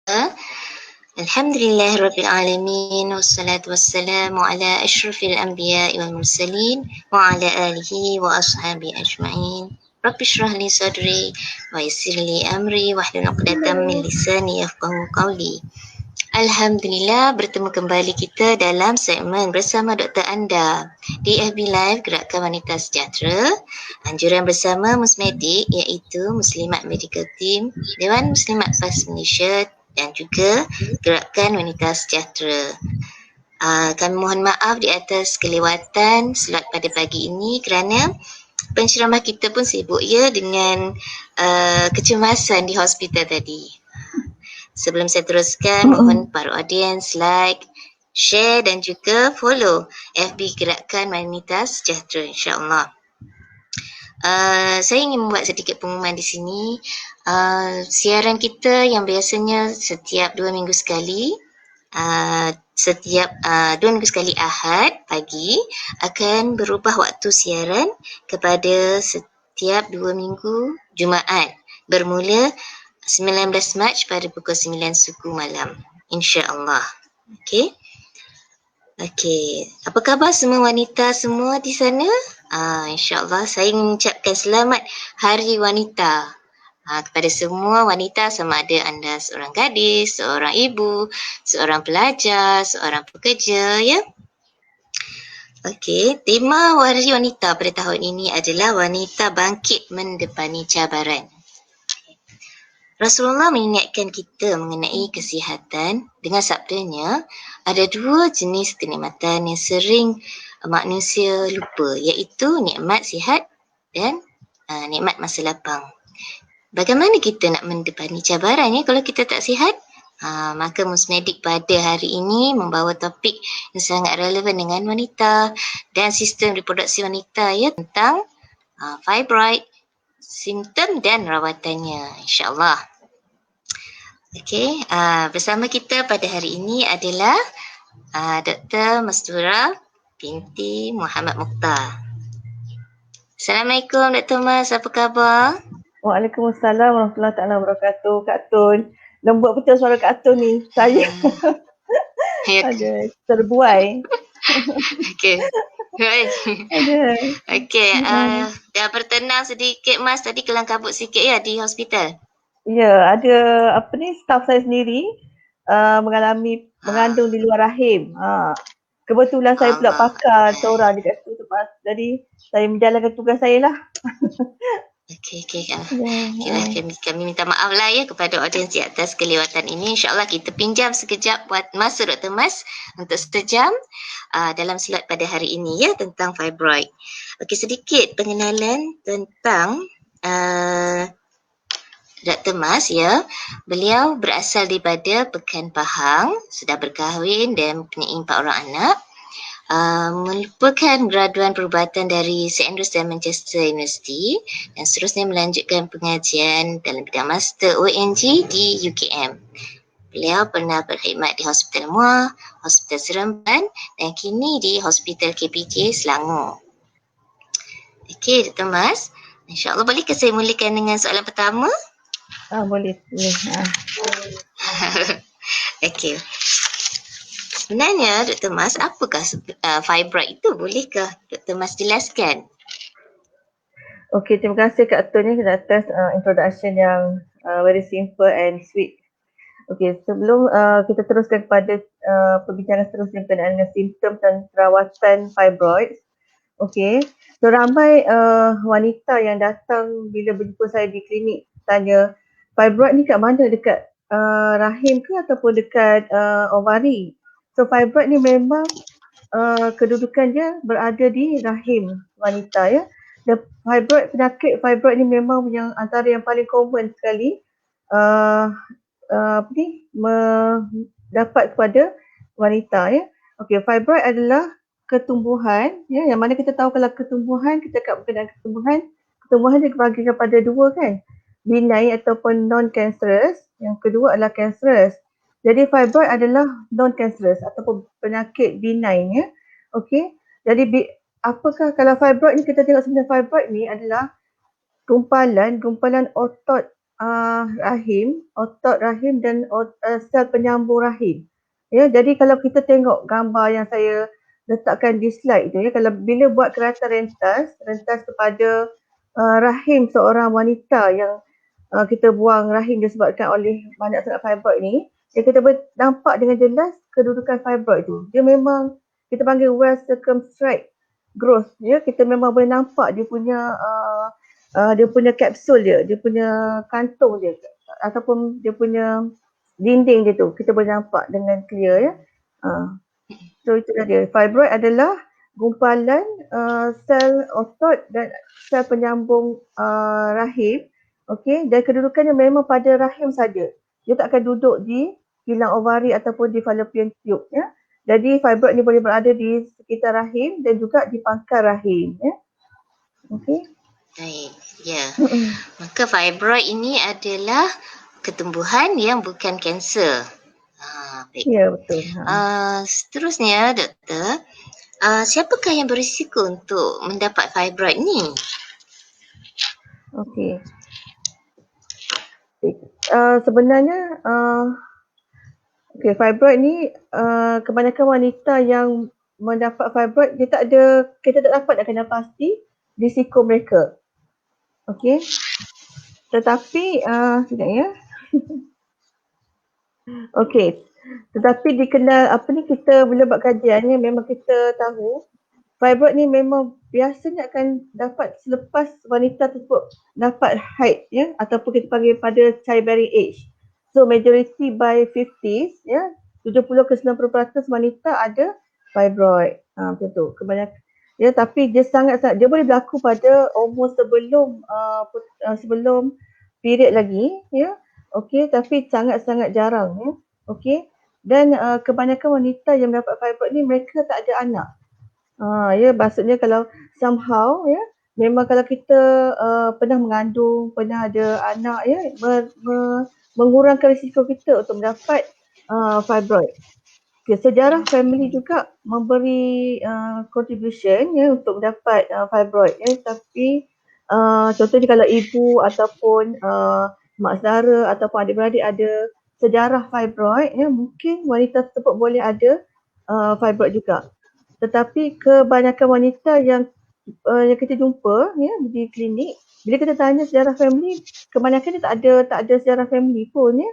Alhamdulillahirrabbilalamin wassalatu wassalamu ala asyrafil anbiya'i wal mursalin wa ala alihi wa ashabihi ajma'in. Rabbi shrah li sadri wa yassir li amri wahlul 'uqdatam min lisani yafqahu qawli. Alhamdulillah, bertemu kembali kita dalam segmen bersama Dr. Anda di FB Live Gerakan Wanita Sejahtera. Anjuran bersama Musmedik iaitu Muslimat Medical Team, Dewan Muslimat PAS Malaysia dan juga Gerakan Wanita Sejahtera. Kami mohon maaf di atas kelewatan slot pada pagi ini kerana penceramah kita pun sibuk ya dengan kecemasan di hospital tadi. Sebelum saya teruskan, mohon para audiens like, share dan juga follow FB Gerakan Wanita Sejahtera, insyaAllah. Saya ingin membuat sedikit pengumuman di sini. Siaran kita yang biasanya setiap 2 minggu sekali, setiap 2 minggu sekali Ahad pagi akan berubah waktu siaran kepada setiap 2 minggu Jumaat bermula 19 Mac pada pukul 9 suku malam, insya-Allah. Okey. Apa khabar semua wanita semua di sana? InsyaAllah saya ingin mengucapkan selamat Hari Wanita kepada semua wanita, sama ada anda seorang gadis, seorang ibu, seorang pelajar, seorang pekerja, ya. Okey, tema Hari Wanita pada tahun ini adalah wanita bangkit mendepani cabaran. Rasulullah mengingatkan kita mengenai kesihatan dengan sabdanya, ada 2 jenis kenikmatan yang sering manusia lupa, iaitu nikmat sihat dan nikmat masa lapang. Bagaimana kita nak mendepani cabaran kalau kita tak sihat? Maka Musmedik pada hari ini membawa topik yang sangat relevan dengan wanita dan sistem reproduksi wanita, tentang fibroid, simptom dan rawatannya, insya-Allah. Okey, bersama kita pada hari ini adalah Dr. Mastura binti Muhammad Mukhtar. Assalamualaikum Dr. Mas, apa khabar? Waalaikumsalam warahmatullahi taala wabarakatuh. Kak Tun, lembut betul suara Kak Tun ni. Saya ada terbuai. Okey. Ada. Okey, dah bertenang sedikit Mas, tadi kelang kabut sikit di hospital. Ya, ada staff saya sendiri mengalami mengandung di luar rahim. Kebetulan saya pula pakar seorang dekat situ, jadi saya menjalankan tugas saya lah. Okey. Kami minta maaf lah kepada audiens di atas kelewatan ini. InsyaAllah kita pinjam sekejap buat masa Dr. Mas untuk sejam dalam slot pada hari ini tentang fibroid. Okey, sedikit pengenalan tentang Dr. Mas Beliau berasal daripada Pekan Pahang, sudah berkahwin dan mempunyai 4 orang anak. Merupakan graduan perubatan dari St. Andrews dan Manchester University dan seterusnya melanjutkan pengajian dalam bidang Master ONG di UKM. Beliau pernah berkhidmat di Hospital Muar, Hospital Seremban dan kini di Hospital KPJ Selangor. Okey, Dr. Mas, insya-Allah bolehkah saya mulakan dengan soalan pertama? Boleh. Okey. Sebenarnya Dr. Mas, apakah fibroid itu? Bolehkah Dr. Mas jelaskan? Okey, terima kasih Kak Tun atas introduction yang very simple and sweet. Okey, sebelum kita teruskan kepada perbincangan seterusnya berkenaan dengan simptom dan perawatan fibroid. Okey, so ramai wanita yang datang bila berjumpa saya di klinik tanya, fibroid ni kat mana? Dekat rahim ke ataupun dekat ovari? So fibroid ni memang kedudukan dia berada di rahim wanita Dan penyakit fibroid ni memang yang antara yang paling common sekali dapat kepada wanita Okey, fibroid adalah ketumbuhan yang mana kita tahu kalau ketumbuhan, kita kat berkenaan ketumbuhan dia dibagi kepada 2 kan, benign ataupun non-cancerous, yang kedua adalah cancerous. Jadi fibroid adalah non-cancerous ataupun penyakit benign Okey, jadi apakah kalau fibroid ni, kita tengok sebenarnya fibroid ni adalah gumpalan otot rahim, otot rahim dan sel penyambung rahim. Ya, jadi kalau kita tengok gambar yang saya letakkan di slide tu ya, kalau bila buat keratan rentas kepada rahim seorang wanita yang kita buang rahim disebabkan oleh banyak sangat fibroid ni, ya kita boleh nampak dengan jelas kedudukan fibroid tu. Dia memang kita panggil well circumscribed growth ya, kita memang boleh nampak dia punya kapsul dia punya kantung dia ataupun dia punya dinding dia tu kita boleh nampak dengan clear ya. So itulah dia. Fibroid adalah gumpalan sel otot dan sel penyambung rahim. Okey, dan kedudukannya memang pada rahim saja. Dia tak akan duduk di kilang ovari ataupun di fallopian tube ya. Jadi fibroid ni boleh berada di sekitar rahim dan juga di pangkal rahim ya. Okey. Baik, ya. Maka fibroid ini adalah ketumbuhan yang bukan kanser. Baik. Ya, betul. Seterusnya, doktor, siapakah yang berisiko untuk mendapat fibroid ni? Okey. Sebenarnya fibroid ni kebanyakan wanita yang mendapat fibroid kita tak dapat nak kena pasti risiko mereka. Okey. Tetapi sekejap ya. Okey. Tetapi dikenal kita bila buat kajian ni memang kita tahu fibroid ni memang biasanya akan dapat selepas wanita tersebut dapat haid ya ataupun kita panggil pada childbearing age. So majority by 50s ya, 70 ke 90% wanita ada fibroid. Macam tu. Kebanyakan ya, tapi dia dia boleh berlaku pada umur sebelum period lagi ya. Okey, tapi sangat-sangat jarang ya. Okey. Dan kebanyakan wanita yang mendapat fibroid ni mereka tak ada anak. Ya, maksudnya kalau somehow ya, memang kalau kita pernah mengandung, pernah ada anak ya, mengurangkan risiko kita untuk mendapat fibroid. Okay, sejarah family juga memberi contribution ya untuk mendapat fibroid ya, tapi contohnya kalau ibu ataupun mak saudara ataupun adik-beradik ada sejarah fibroid ya, mungkin wanita tersebut boleh ada fibroid juga. Tetapi kebanyakan wanita yang kita jumpa ya di klinik, bila kita tanya sejarah family, kebanyakan dia tak ada sejarah family pun ya.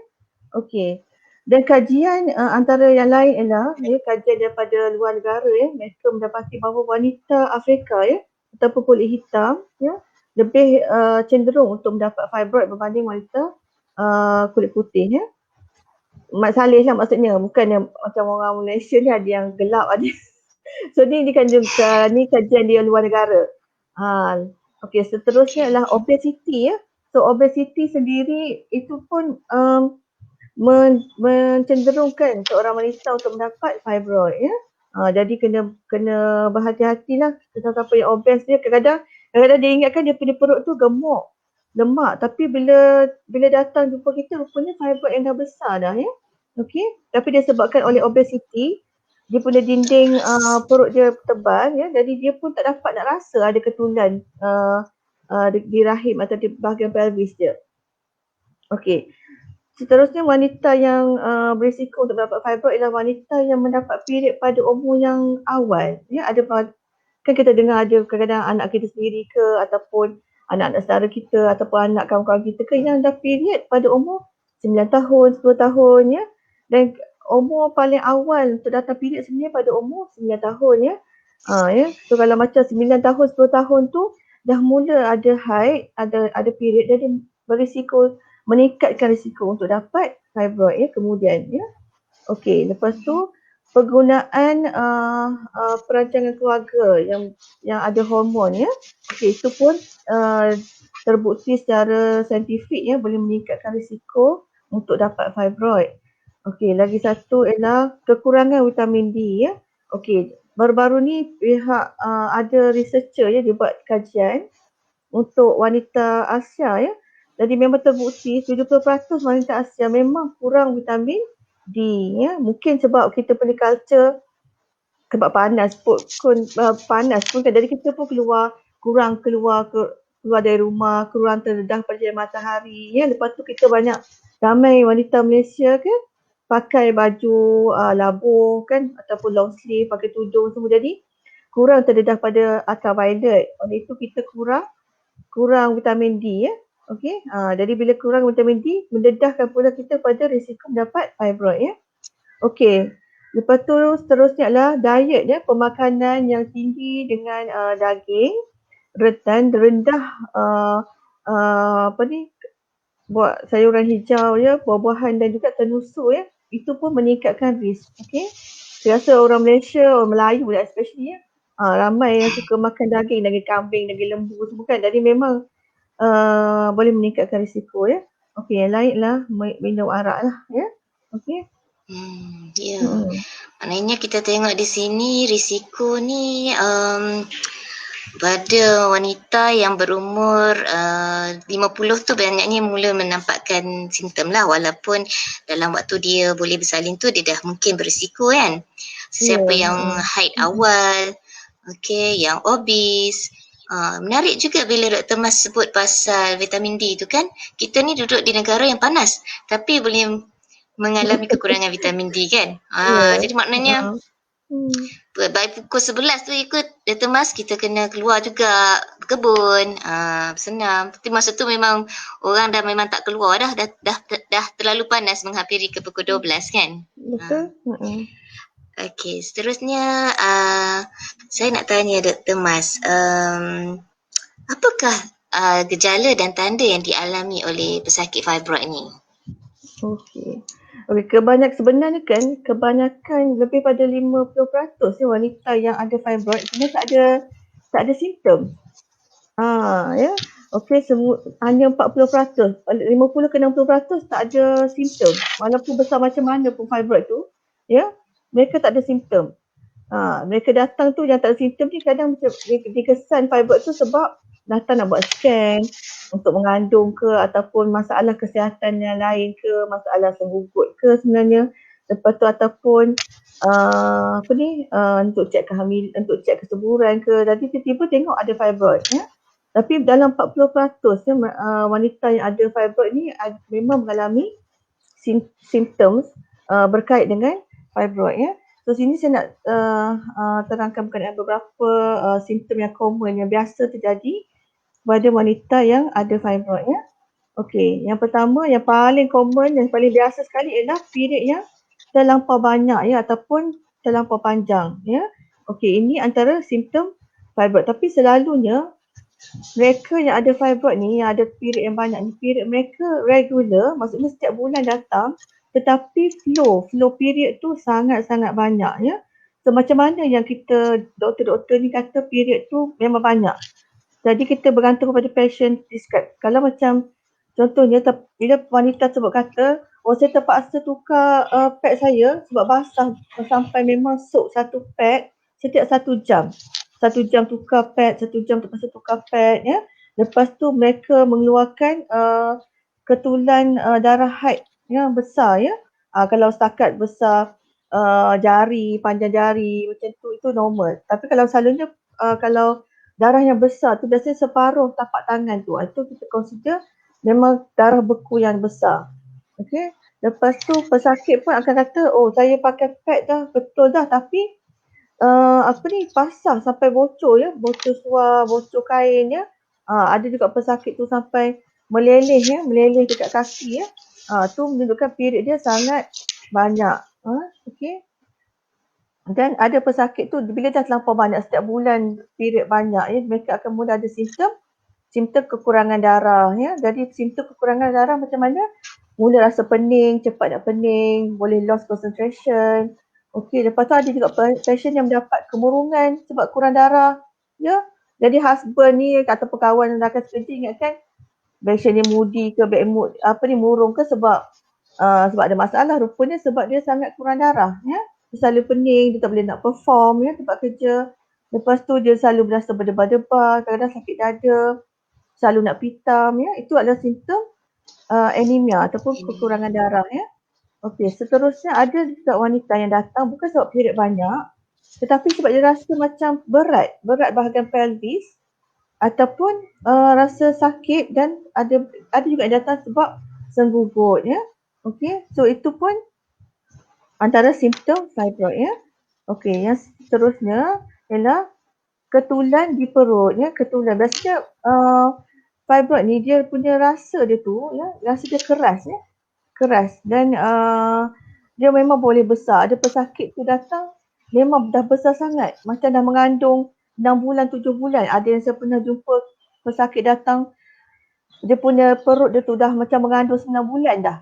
Okey. Dan kajian antara yang lain ialah ya, kajian daripada luar negara ya, mereka mendapati bahawa wanita Afrika ya ataupun kulit hitam ya lebih cenderung untuk mendapat fibroid berbanding wanita kulit putih ya. Mak Saleh lah maksudnya, bukan yang macam orang Malaysia ni ada yang gelap ada. So ni kajian dia luar negara. Okey, seterusnya adalah obesity ya. So obesity sendiri itu pun mencenderungkan seorang wanita untuk mendapat fibroid ya. Jadi kena berhati-hatilah tentang siapa yang obes dia. Kadang-kadang dia ingatkan dia punya perut tu gemuk, lemak, tapi bila datang jumpa kita rupanya fibroid yang dah besar dah ya. Okey, tapi disebabkan oleh obesity, dia punya dinding perut dia tebal ya, jadi dia pun tak dapat nak rasa ada ketulan di rahim atau di bahagian pelvis dia. Okey. Seterusnya wanita yang berisiko untuk mendapat fibroid ialah wanita yang mendapat period pada umur yang awal. Ya, kan kita dengar ada kadang-kadang anak kita sendiri ke ataupun anak-anak saudara kita ataupun anak kawan-kawan kita ke yang dah period pada umur 9 tahun, 10 tahun ya. Dan umur paling awal untuk datang period sebenarnya pada umur 9 tahun ya. Ya. So kalau macam 9 tahun, 10 tahun tu dah mula ada haid, ada period, jadi berisiko meningkatkan risiko untuk dapat fibroid ya kemudian ya. Okey, lepas tu penggunaan perancangan keluarga yang ada hormon ya. Okey, itu pun terbukti secara saintifik ya boleh meningkatkan risiko untuk dapat fibroid. Okey, lagi satu ialah kekurangan vitamin D ya. Okey, baru-baru ni pihak ada researcher ya dia buat kajian untuk wanita Asia ya. Jadi memang terbukti 70% wanita Asia memang kurang vitamin D ya. Mungkin sebab kita punya culture sebab panas pun kan, jadi kita pun kurang keluar ke keluar dari rumah, kurang terdedah pada cahaya matahari. Ya, lepas tu kita banyak ramai wanita Malaysia kan pakai baju labuh kan ataupun long sleeve, pakai tudung semua. Jadi kurang terdedah pada ultraviolet. Oleh itu kita kurang vitamin D ya. Okey. Jadi bila kurang vitamin D, mendedahkan pula kita pada risiko mendapat fibroid ya. Okey. Lepas tu seterusnya adalah diet ya, pemakanan yang tinggi dengan daging, rendah apa ni, buat sayuran hijau ya, buah-buahan dan juga tenusuk ya. Itu pun meningkatkan risk. Okey. Saya rasa orang Malaysia, orang Melayu lah especially ya. Ramai yang suka makan daging kambing, daging lembu semua kan. Jadi memang boleh meningkatkan risiko ya. Okey, yang lain lah minum arak lah ya. Okey. Ya. Hmm. Maknanya kita tengok di sini risiko ni pada wanita yang berumur 50 tu banyaknya mula menampakkan simptom lah, walaupun dalam waktu dia boleh bersalin tu dia dah mungkin berisiko kan. Siapa yang haid awal, okey, yang obes. Menarik juga bila Dr. Mas sebut pasal vitamin D tu kan. Kita ni duduk di negara yang panas tapi boleh mengalami kekurangan vitamin D kan. Ya. Jadi maknanya baik pukul 11 tu ikut Dr. Mas kita kena keluar juga berkebun, bersenam. Tapi masa tu memang orang dah memang tak keluar dah terlalu panas menghampiri ke pukul 12 kan. Betul. Okey, seterusnya saya nak tanya Dr. Mas, apakah gejala dan tanda yang dialami oleh pesakit fibroid ni? Okey. Sebenarnya kan kebanyakan lebih pada 50% ya wanita yang ada fibroid sebenarnya tak ada simptom. Ya. Okey, hanya 40%, 50 ke 60% tak ada simptom. Walaupun besar macam mana pun fibroid tu, ya, mereka tak ada simptom. Mereka datang tu yang tak ada simptom ni kadang macam dia kesan fibroid tu sebab datang nak buat scan untuk mengandung ke ataupun masalah kesihatan yang lain ke, masalah senggugut ke sebenarnya. Lepas tu ataupun untuk cek untuk cek kesuburan ke. Jadi tiba-tiba tengok ada fibroid ya. Tapi dalam 40% ya, wanita yang ada fibroid ni memang mengalami simptom berkait dengan fibroid ya. So sini saya nak terangkan berkenaan beberapa simptom yang common yang biasa terjadi pada wanita yang ada fibroid ya. Okey, yang pertama yang paling common yang paling biasa sekali ialah period yang terlampau banyak ya ataupun terlampau panjang ya. Okey, ini antara simptom fibroid tapi selalunya mereka yang ada fibroid ni, yang ada period yang banyak ni, period mereka regular, maksudnya setiap bulan datang, tetapi flow period tu sangat-sangat banyak ya. So macam mana yang kita doktor-doktor ni kata period tu memang banyak. Jadi kita bergantung kepada patient describe. Kalau macam contohnya bila wanita sebut kata, saya terpaksa tukar pad saya sebab basah sampai memang soak satu pad setiap 1 jam. 1 jam tukar pad, 1 jam terpaksa tukar pad ya. Lepas tu mereka mengeluarkan ketulan darah haid yang besar ya. Kalau setakat besar jari, panjang jari macam tu itu normal. Tapi kalau selalunya kalau darah yang besar tu biasanya separuh tapak tangan tu. Itu kita consider memang darah beku yang besar. Okey. Lepas tu pesakit pun akan kata, saya pakai pad dah, betul dah tapi pasang sampai bocor ya, bocor suar, bocor kain ya. Ada juga pesakit tu sampai meleleh dekat kaki ya. Tu menunjukkan period dia sangat banyak. Okey. Dan ada pesakit tu bila dah terlampau banyak setiap bulan period banyak ya, mereka akan mula ada simptom kekurangan darah ya. Jadi simptom kekurangan darah macam mana? Mula rasa pening, cepat nak pening, boleh lost concentration. Okey, lepas tu ada juga patient yang mendapat kemurungan sebab kurang darah. Ya. Jadi husband ni atau kawan yang akan sekerja ingatkan patient ni moody ke bad mood, murung ke sebab ada masalah. Rupanya sebab dia sangat kurang darah ya. Dia selalu pening, dia tak boleh nak perform ya tempat kerja. Lepas tu dia selalu berasa berdebar-debar, kadang-kadang sakit dada, selalu nak pitam ya. Itu adalah simptom anemia ataupun kekurangan darah ya. Okey, seterusnya ada juga wanita yang datang bukan sebab period banyak tetapi sebab dia rasa macam berat bahagian pelvis ataupun rasa sakit dan ada juga yang datang sebab senggugut ya. Okey, so itu pun antara simptom fibroid ya. Okey, yang seterusnya ialah ketulan di perut ya, ketulan. Biasanya fibroid ni dia punya rasa dia tu ya, rasa dia keras ya. Keras dan dia memang boleh besar. Ada pesakit tu datang memang dah besar sangat. Macam dah mengandung 6 bulan, 7 bulan. Ada yang saya pernah jumpa pesakit datang, dia punya perut dia tu dah macam mengandung 9 bulan dah.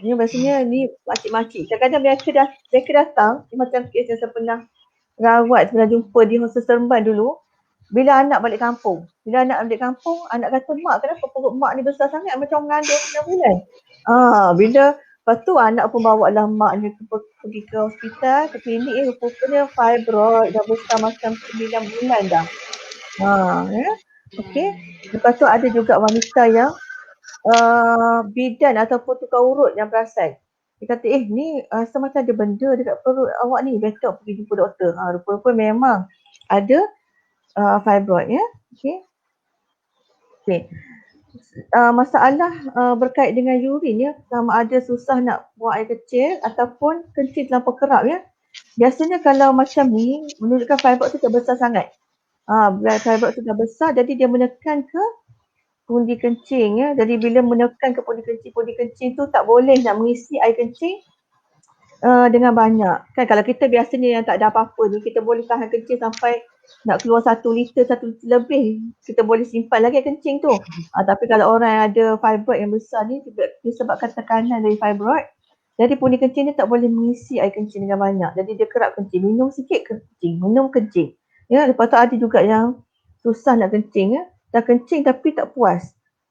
Ni biasanya ni makcik-makcik. Kadang-kadang mereka datang, ni macam kes yang saya pernah pernah jumpa di Hostel Seremban dulu. Bila anak balik kampung. Anak kata, mak kenapa perut mak ni besar sangat macam mengandung 9 bulan. Lepas tu anak pun bawa lah maknya pergi ke hospital, ke klinik, rupanya fibroid dah besar macam 9 bulan dah. Ya. Okey. Lepas tu ada juga wanita yang bidan ataupun tukar urut yang perasan. Dia kata, ni rasa macam ada benda dekat perut awak ni. Better pergi jumpa doktor. Rupa-rupa memang ada fibroid ya. Okey. Masalah berkait dengan urin ya, sama ada susah nak buang air kecil ataupun kencing terlampau kerap ya. Biasanya kalau macam ni menunjukkan fibroid tu dah besar sangat. Fibroid tu dah besar, jadi dia menekan ke pundi kencing ya. Jadi bila menekan ke pundi kencing tu tak boleh nak mengisi air kencing dengan banyak. Kan kalau kita biasanya yang tak ada apa-apa ni, kita boleh tahan kencing sampai nak keluar 1 liter lebih. Kita boleh simpan lagi kencing tu. Tapi kalau orang yang ada fibroid yang besar ni, disebabkan tekanan dari fibroid, jadi pundi kencing ni tak boleh mengisi air kencing dengan banyak. Jadi dia kerap kencing. Minum sikit kencing. Minum kencing. Ya, lepas tu ada juga yang susah nak kencing ya. Dah kencing tapi tak puas.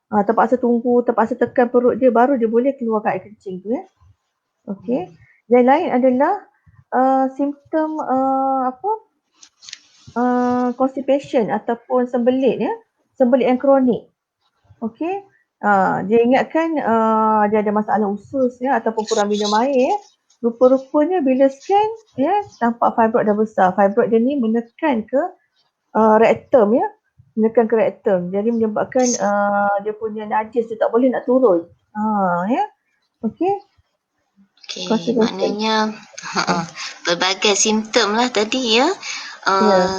Terpaksa tunggu, terpaksa tekan perut dia baru dia boleh keluarkan air kencing tu ya. Okey. Yang lain adalah simptom constipation ataupun sembelit ya. Sembelit yang kronik. Okey. Dia ingatkan dia ada masalah usus ya ataupun kurang minum air ya. Rupa-rupanya bila scan ya nampak fibroid dah besar. Fibroid dia ni menekan ke rektum ya. Menekan ke rektum. Jadi menyebabkan dia punya najis dia tak boleh nak turun. Ya. Okey. Okey, maknanya pelbagai simptom lah tadi ya.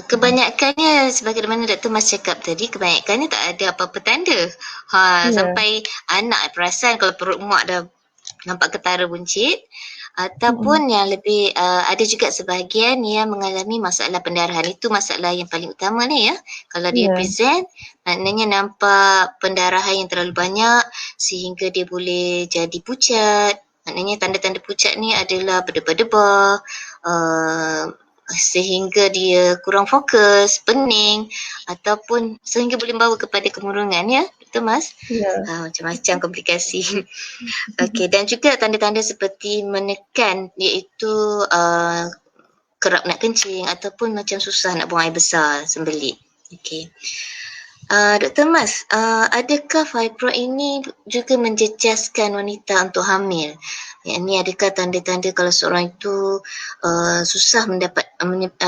Kebanyakannya sebagaimana Dr. Mas cakap tadi, kebanyakannya tak ada apa-apa tanda. Sampai anak perasan kalau perut mak dah nampak ketara buncit. Ataupun yang lebih ada juga sebahagian yang mengalami masalah pendarahan. Itu masalah yang paling utama ni ya. Kalau dia present, maknanya nampak pendarahan yang terlalu banyak sehingga dia boleh jadi pucat. Maknanya tanda-tanda pucat ni adalah berdebar-debar, sehingga dia kurang fokus, pening ataupun sehingga boleh membawa kepada kemurungan ya, betul Mas? Macam-macam komplikasi. Okey, dan juga tanda-tanda seperti menekan iaitu kerap nak kencing ataupun macam susah nak buang air besar, sembelit. Okey. Dr. Mas, adakah fibroid ini juga menjejaskan wanita untuk hamil? Yang ini adakah tanda-tanda kalau seorang itu susah mendapat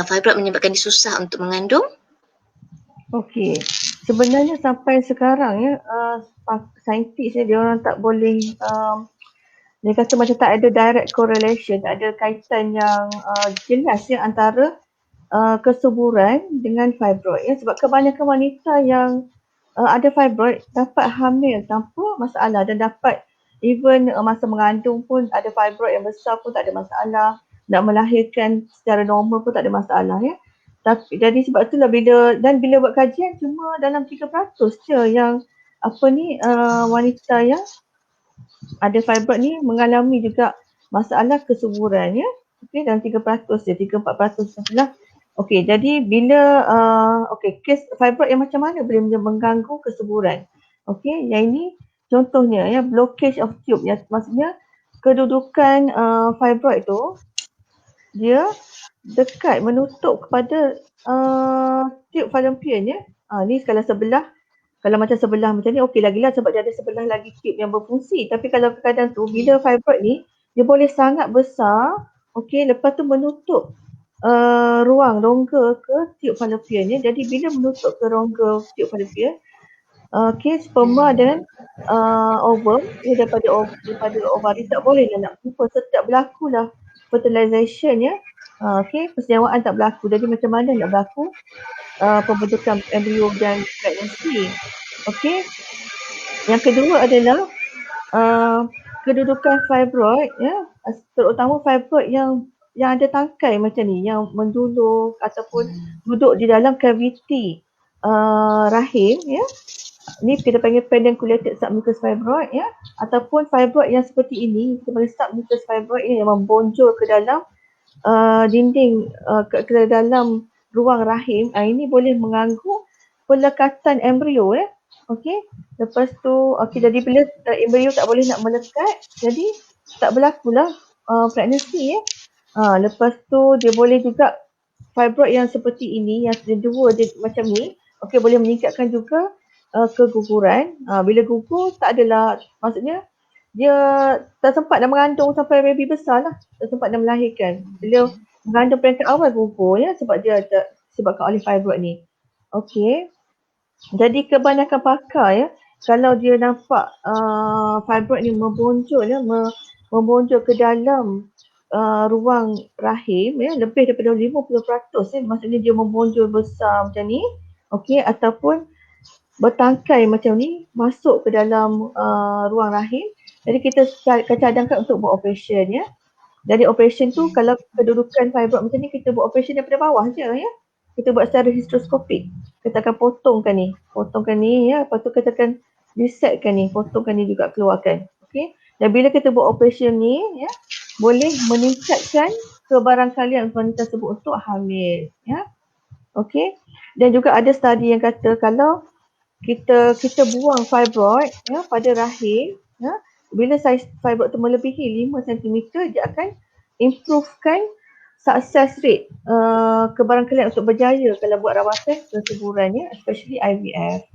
fibroid menyebabkan dia susah untuk mengandung? Okey. Sebenarnya sampai sekarang ya saintis dia orang tak boleh dia kata macam tak ada direct correlation, tak ada kaitan yang jelas ya antara kesuburan dengan fibroid ya, sebab kebanyakan wanita yang ada fibroid dapat hamil tanpa masalah dan dapat even masa mengandung pun ada fibroid yang besar pun tak ada masalah, nak melahirkan secara normal pun tak ada masalah ya. Tapi jadi sebab itulah bila buat kajian cuma dalam 3% je yang wanita yang ada fibroid ni mengalami juga masalah kesuburan ya. Okey, dalam 3% je, 3-4% sajalah. Okey, jadi bila kes fibroid yang macam mana boleh mengganggu kesuburan? Okey, yang ini contohnya ya, blockage of tube ya, maksudnya kedudukan fibroid tu dia dekat menutup kepada tube fallopian ya. Ni kalau sebelah, kalau macam sebelah macam ni okey lagilah sebab dia ada sebelah lagi tube yang berfungsi. Tapi kalau kadang tu bila fibroid ni dia boleh sangat besar, okey, lepas tu menutup ruang rongga ke tube fallopian ya. Jadi bila menutup ke rongga tube fallopian, sperma dan ovum ya, daripada ovari tak boleh lah nak kumpul. So tak berlaku lah fertilization ya. Persenjawaan tak berlaku. Jadi macam mana nak berlaku pembentukan embrio dan pregnancy. Yang kedua adalah kedudukan fibroid ya, terutama fibroid yang ada tangkai macam ni, yang menjulur ataupun duduk di dalam kaviti rahim ya. Ni kita panggil pedunculated submucous fibroid ya, ataupun fibroid yang seperti ini kita panggil submucous fibroid yang membonjol ke dalam dinding ke dalam ruang rahim. Ini boleh mengganggu pelekatan embrio ya. Lepas tu jadi bila embrio tak boleh nak melekat, jadi tak berlakulah pregnancy ya. Lepas tu dia boleh juga fibroid yang seperti ini, yang dua dia macam ni, boleh meningkatkan juga keguguran. Bila gugur tak adalah, maksudnya dia tak sempat dah mengandung sampai baby besar lah, tak sempat dah melahirkan. Bila mengandung peringkat awal gugur ya, sebab dia disebabkan oleh fibroid ni. Jadi kebanyakan pakar ya, kalau dia nampak fibroid ni membonjol ya, membonjol ke dalam ruang rahim ya, lebih daripada 50% ya, maksudnya dia membonjol besar macam ni, ataupun bertangkai macam ni masuk ke dalam ruang rahim. Jadi kita cadangkan untuk buat operation ya. Jadi operation tu kalau kedudukan fibroid macam ni, kita buat operation daripada bawah je ya. Kita buat secara hysteroscopik. Kita akan potongkan ni ya, lepas tu kita akan disectkan ni, potongkan ni juga, keluarkan. Dan bila kita buat operation ni ya, boleh meningkatkan kebarangkalian wanita tersebut untuk hamil ya. Dan juga ada studi yang kata kalau kita buang fibroid ya pada rahim ya, bila saiz fibroid tu melebihi 5 cm, dia akan improvekan success rate kebarangkalian untuk berjaya kalau buat rawatan kesuburan ya, especially IVF.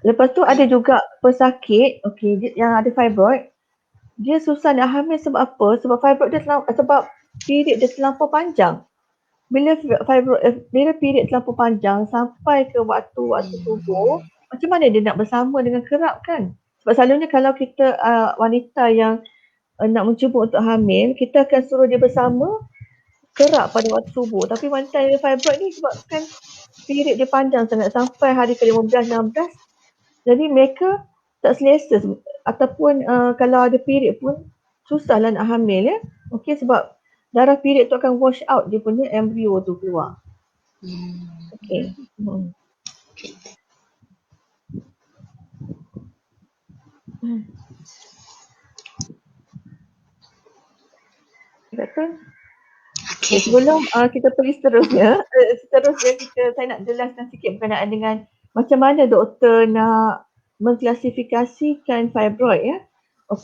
Lepas tu ada juga pesakit yang ada fibroid, dia susah nak hamil. Sebab apa? Sebab fibroid dia sebab period dia terlampau panjang. Bila period terlampau panjang sampai ke waktu subuh, macam mana dia nak bersama dengan kerap kan? Sebab selalunya kalau kita wanita yang nak mencuba untuk hamil, kita akan suruh dia bersama kerap pada waktu subuh. Tapi wanita yang fibroid ni sebabkan period dia panjang sangat sampai hari ke-15, 16, jadi mereka tak selesa, ataupun kalau ada period pun susahlah nak hamil ya. Sebab darah period tu akan wash out dia punya embrio tu keluar. Betul? Sebelum kita pergi seterusnya, saya nak jelaskan sikit berkenaan dengan macam mana doktor nak mengklasifikasikan fibroid ya.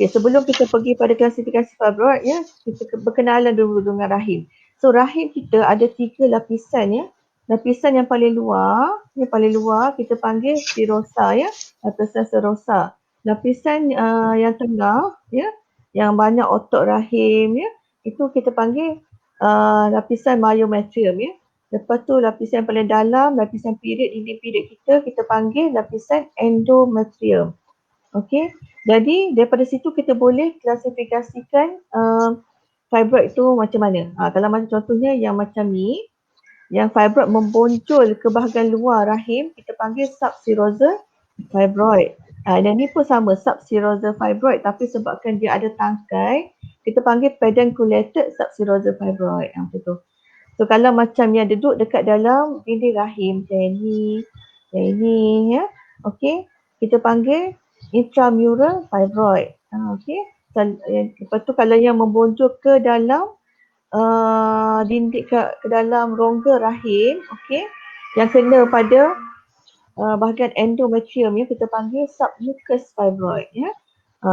Sebelum kita pergi pada klasifikasi fibroid ya, kita berkenalan dulu dengan rahim. So rahim kita ada 3 lapisan ya. Lapisan yang paling luar kita panggil serosa ya, lapisan serosa. Lapisan yang tengah ya, yang banyak otot rahim ya, itu kita panggil lapisan myometrium ya. Lepas tu lapisan yang paling dalam, lapisan dinding period kita panggil lapisan endometrium. Jadi daripada situ kita boleh klasifikasikan fibroid tu macam mana. Kalau macam contohnya yang macam ni, yang fibroid membonjol ke bahagian luar rahim, kita panggil subserosal fibroid. Dan ni pun sama, subserosal fibroid, tapi sebabkan dia ada tangkai, kita panggil pedunculated subserosal fibroid. Macam tu. So kalau macam yang duduk dekat dalam dinding rahim macam ni ya, kita panggil intramural fibroid. Lepas tu kalau yang membonjol ke dalam dinding ke dalam rongga rahim, yang kena pada bahagian endometrium ya, kita panggil submucous fibroid ya.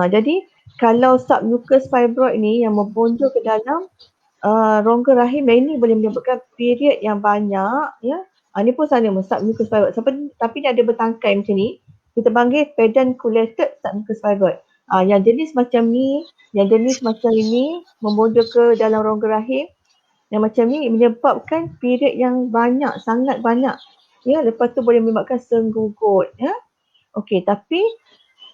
Jadi kalau submucous fibroid ni yang membonjol ke dalam rongga rahim, ini boleh menyebabkan period yang banyak ya. Ni pun sama, submucous fibroid, tapi dia ada bertangkai macam ni, kita panggil pedunculated submucous fibroid. Yang jenis macam ni, yang jenis macam ini membonjol ke dalam rongga rahim, yang macam ni menyebabkan period yang banyak, sangat banyak. Ya, lepas tu boleh menyebabkan senggugut. Ya. Okey, tapi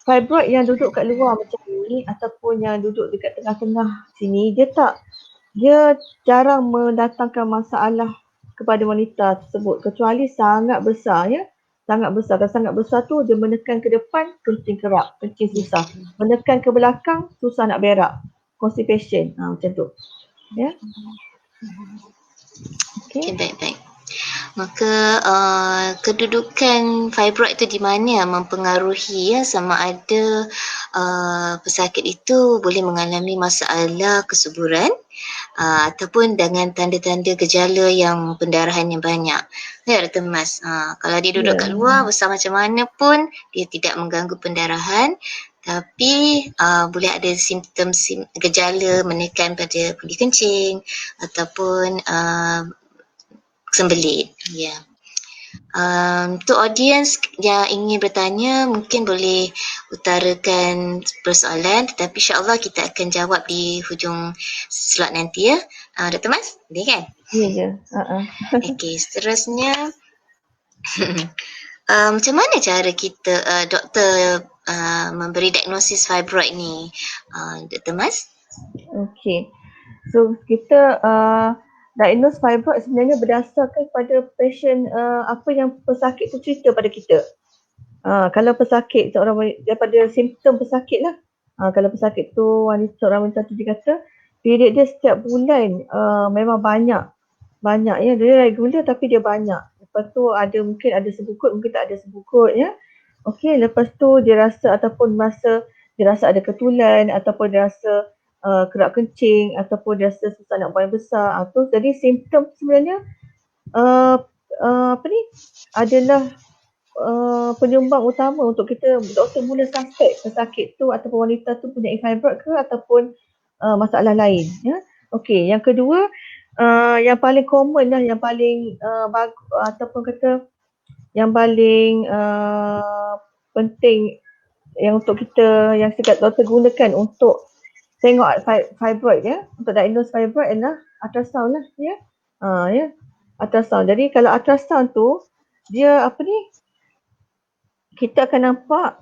fibroid yang duduk kat luar macam ni ataupun yang duduk dekat tengah-tengah sini, dia jarang mendatangkan masalah kepada wanita tersebut kecuali sangat besar ya. Sangat besar. Kalau sangat besar tu dia menekan ke depan, kencing kerap, kencing susah. Menekan ke belakang, susah nak berak. Constipation. Macam tu. Ya. Okay, baik-baik. Maka kedudukan fibroid itu di mana mempengaruhi ya sama ada pesakit itu boleh mengalami masalah kesuburan ataupun dengan tanda-tanda gejala yang pendarahan yang banyak. Ya, Dr. Mas. Kalau dia duduk kat luar besar macam mana pun dia tidak mengganggu pendarahan, tapi boleh ada simptom gejala menekan pada pergi kencing ataupun sembelit. Ya. Untuk audiens yang ingin bertanya mungkin boleh utarakan persoalan, tetapi insyaAllah kita akan jawab di hujung slot nanti ya. Dr. Mas, boleh kan? Ya. Okey, seterusnya macam mana cara kita doktor memberi diagnosis fibroid ni, Dr. Mas? Okey. So kita diagnose fibroid sebenarnya berdasarkan pada patient apa yang pesakit tu cerita pada kita. Kalau pesakit seorang daripada simptom pesakit lah. Kalau pesakit tu seorang wanita tu dia kata period dia setiap bulan memang banyak ya, dia regular tapi dia banyak. Lepas tu mungkin ada sebukut, mungkin tak ada sebukut ya. Okey, lepas tu dia rasa ataupun dia rasa ada ketulan ataupun dia rasa kerap kencing ataupun dia rasa susah nak buang besar. Jadi simptom sebenarnya adalah penyumbang utama untuk kita doktor mula suspek pesakit tu ataupun wanita tu punya fibroid ke ataupun masalah lain ya. Okey, yang kedua yang paling common lah, yang paling ataupun kata yang paling penting yang untuk kita yang doktor gunakan untuk tengok fibroid ya, untuk diagnose fibroid adalah ultrasound lah ya. Ya, ultrasound. Jadi kalau ultrasound tu dia kita akan nampak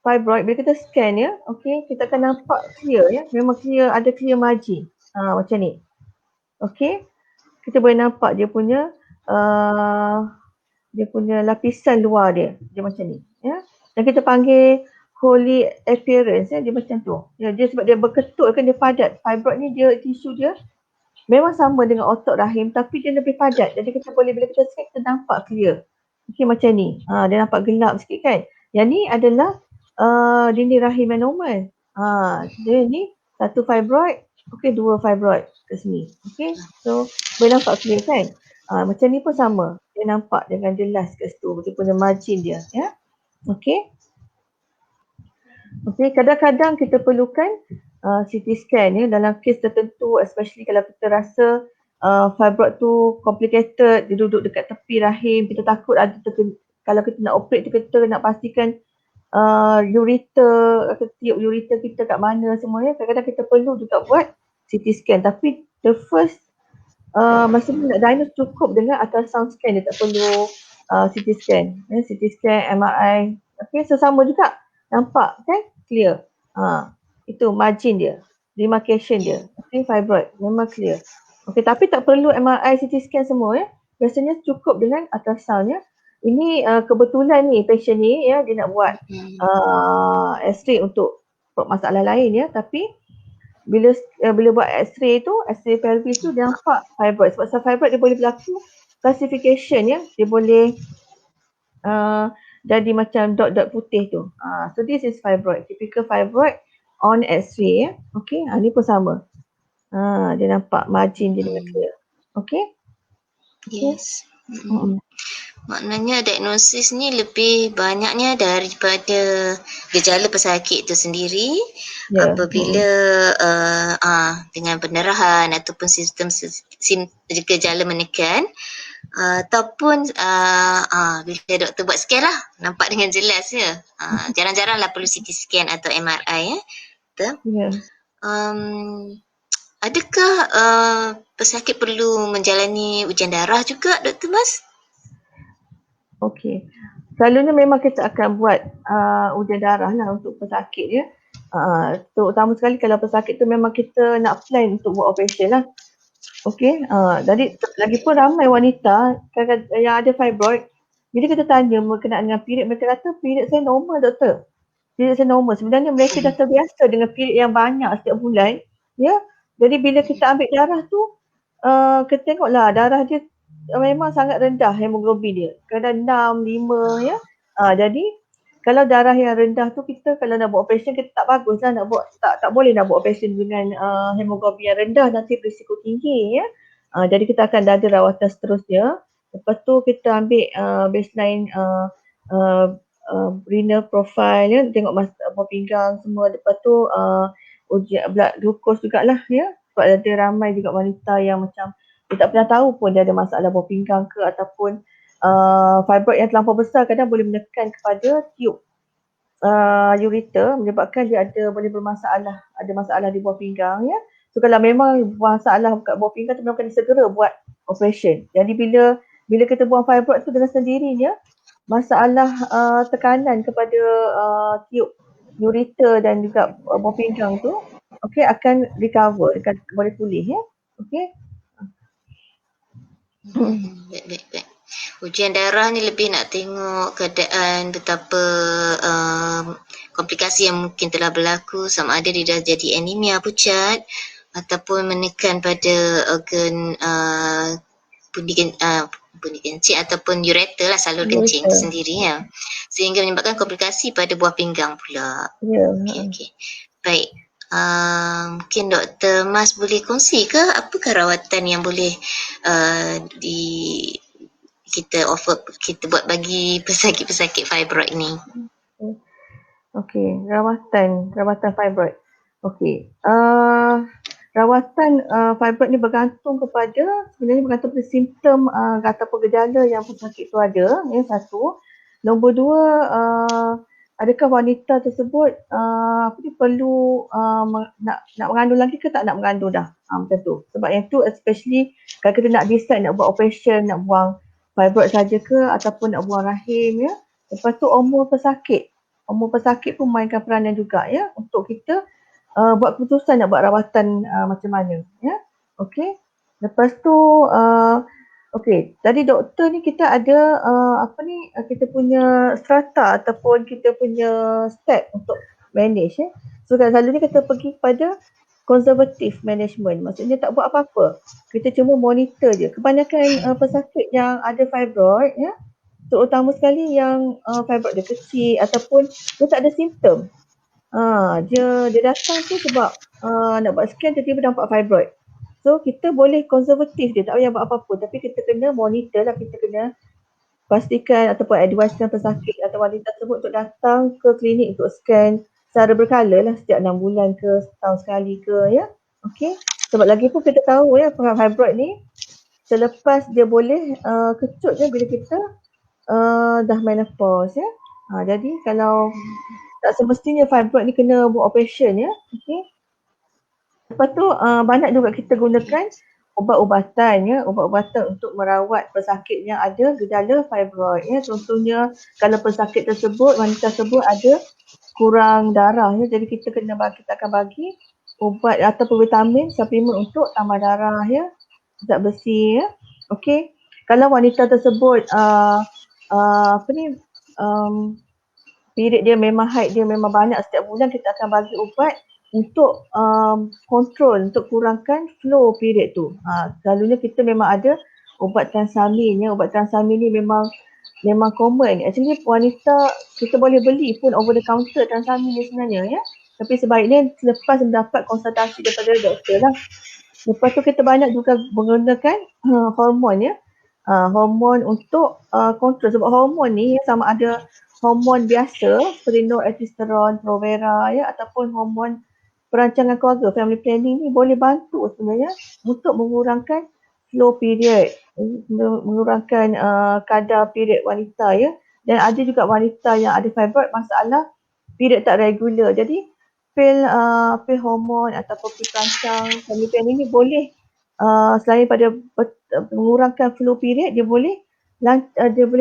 fibroid bila kita scan ya. Okey, kita akan nampak clear ya. Memang clear, ada clear margin. Macam ni. Okey. Kita boleh nampak dia punya lapisan luar dia. Dia macam ni ya. Dan kita panggil holy appearance ya, dia macam tu. Ya, dia sebab dia berketul kan, dia padat. Fibroid ni tisu dia memang sama dengan otot rahim tapi dia lebih padat. Jadi kita boleh bila kita scan kita nampak clear. Okey, macam ni. Dia nampak gelap sikit kan. Yang ni adalah dinding rahim yang normal. Dia ni satu fibroid, dua fibroid kat sini. Okey. So boleh nampak clear kan. Macam ni pun sama. Dia nampak dengan jelas kat situ. Dia punya margin dia ya. Okey. Okey, kadang-kadang kita perlukan CT scan ya dalam kes tertentu, especially kalau kita rasa fibroid tu complicated, dia duduk dekat tepi rahim, kita takut kalau kita nak operate tu kita nak pastikan ureter, tiup ureter kita kat mana semua ya. Kadang-kadang kita perlu juga buat CT scan, tapi the first masa nak diagnose cukup dengan ultrasound scan, dia tak perlu CT scan ya, CT scan, MRI. Okey, sesama juga nampak kan clear. Itu margin dia, demarcation dia. Okey, fibroid memang clear. Okey, tapi tak perlu MRI, CT scan semua ya. Biasanya cukup dengan ultrasound ya. Ini kebetulan ni patient ni ya, dia nak buat X-ray untuk masalah lain ya, tapi bila buat X-ray tu, X-ray pelvis tu dia nampak fibroid. Sebab fibroid dia boleh berlaku classification ya, dia boleh jadi macam dot-dot putih tu. So this is fibroid, typical fibroid on X-ray ya. Okey, ni pun sama. Dia nampak margin dia dengan clear. Okey? Yes. Maknanya diagnosis ni lebih banyaknya daripada gejala pesakit itu sendiri. Apabila dengan pendarahan ataupun sistem gejala menekan, Ataupun bila doktor buat scan lah, nampak dengan jelas ya. Jarang-jaranglah perlu CT scan atau MRI ya. Betul? Ya. Adakah pesakit perlu menjalani ujian darah juga, Dr. Mas? Okey. Selalunya memang kita akan buat ujian darah lah untuk pesakit ya. Terutama sekali kalau pesakit tu memang kita nak plan untuk buat operation lah. Okey. Jadi lagipun ramai wanita yang ada fibroid, bila kita tanya berkenaan dengan period, mereka kata period saya normal doktor. Period saya normal. Sebenarnya mereka dah terbiasa dengan period yang banyak setiap bulan. Ya. Jadi bila kita ambil darah tu, kita tengoklah darah dia memang sangat rendah hemoglobin dia. Kadang 6, 5 ya. Jadi kalau darah yang rendah tu kita kalau nak buat operation kita tak baguslah nak buat tak boleh nak buat operation dengan hemoglobin yang rendah, nanti berisiko tinggi ya. Jadi kita akan ada rawatan seterusnya. Lepas tu kita ambil baseline renal profile ya, tengok buah pinggang semua. Lepas tu ujian blood glucose jugalah ya. Sebab ada ramai juga wanita yang macam dia tak pernah tahu pun dia ada masalah buah pinggang ke ataupun fibroid yang terlampau besar kadang boleh menekan kepada tube ureter menyebabkan dia boleh bermasalah, ada masalah di buah pinggang ya. So kalau memang masalah kat buah pinggang tu memang kena segera buat operation. Jadi bila kita buang fibroid tu dengan sendirinya masalah tekanan kepada tube ureter dan juga buah pinggang tu akan recover, akan boleh pulih ya. Okey. Baik. Ujian darah ni lebih nak tengok keadaan betapa komplikasi yang mungkin telah berlaku, sama ada dia dah jadi anemia pucat ataupun menekan pada organ pundi kencing ataupun ureter lah, salur kencing tu sendiri ya. Sehingga menyebabkan komplikasi pada buah pinggang pula. Ya. Okey. Baik. Mungkin Dr. Mas boleh kongsi ke apakah rawatan yang boleh kita buat bagi pesakit-pesakit fibroid ni? Okey, rawatan fibroid. Okey. Rawatan fibroid ni bergantung pada simptom ataupun gejala yang pesakit tu ada, ya, satu. Nombor dua, adakah wanita tersebut perlu nak mengandung lagi ke tak nak mengandung dah. Macam tu. Sebab yang tu especially kalau kita nak decide nak buat operation, nak buang fibroid saja ke ataupun nak buang rahim ya. Lepas tu umur pesakit pun mainkan peranan juga ya untuk kita buat keputusan nak buat rawatan macam mana ya. Okey. Lepas tu okey, jadi doktor ni kita ada kita punya strata ataupun kita punya step untuk manage ya. So selalunya kita pergi pada conservative management, maksudnya tak buat apa-apa. Kita cuma monitor je. Kebanyakan pesakit yang ada fibroid ya, terutama sekali yang fibroid dia kecil ataupun dia tak ada simptom. Dia datang tu sebab nak buat scan tiba-tiba nampak fibroid. So kita boleh konservatif dia, tak payah buat apa-apa, tapi kita kena monitor lah, kita kena pastikan ataupun advisekan pesakit atau wanita tersebut untuk datang ke klinik untuk scan secara berkala lah, setiap 6 bulan ke setahun sekali ke ya. Okey. Sebab lagi pun kita tahu ya fibroid ni selepas dia boleh kecut je bila kita dah menopause ya. Jadi kalau tak semestinya fibroid ni kena buat operation ya. Okey. Lepas tu banyak juga kita gunakan ubat-ubatan ya, ubat-ubatan untuk merawat pesakit yang ada gejala fibroid ya. Contohnya kalau pesakit tersebut, wanita tersebut ada kurang darah ya, jadi kita akan bagi ubat ataupun vitamin suplemen untuk tambah darah ya, zat besi ya. Okey. Kalau wanita tersebut period dia memang haid dia memang banyak setiap bulan, kita akan bagi ubat untuk kontrol, untuk kurangkan flow period tu. Selalunya kita memang ada ubat transamin ya. Ubat transamin ni memang common. Actually wanita kita boleh beli pun over the counter transamin ni sebenarnya ya. Tapi sebaiknya selepas mendapat konsultasi daripada doktor lah. Lepas tu kita banyak juga menggunakan hormon ya. Hormon untuk kontrol, sebab hormon ni sama ada hormon biasa seperti norethistron, provera ya, ataupun hormon perancangan keluarga, family planning ni boleh bantu sebenarnya untuk mengurangkan flow period. mengurangkan kadar period wanita ya. Dan ada juga wanita yang ada fibroid masalah period tak regular. Jadi pil hormon ataupun pil perancang family planning ni boleh selain pada mengurangkan flow period, dia boleh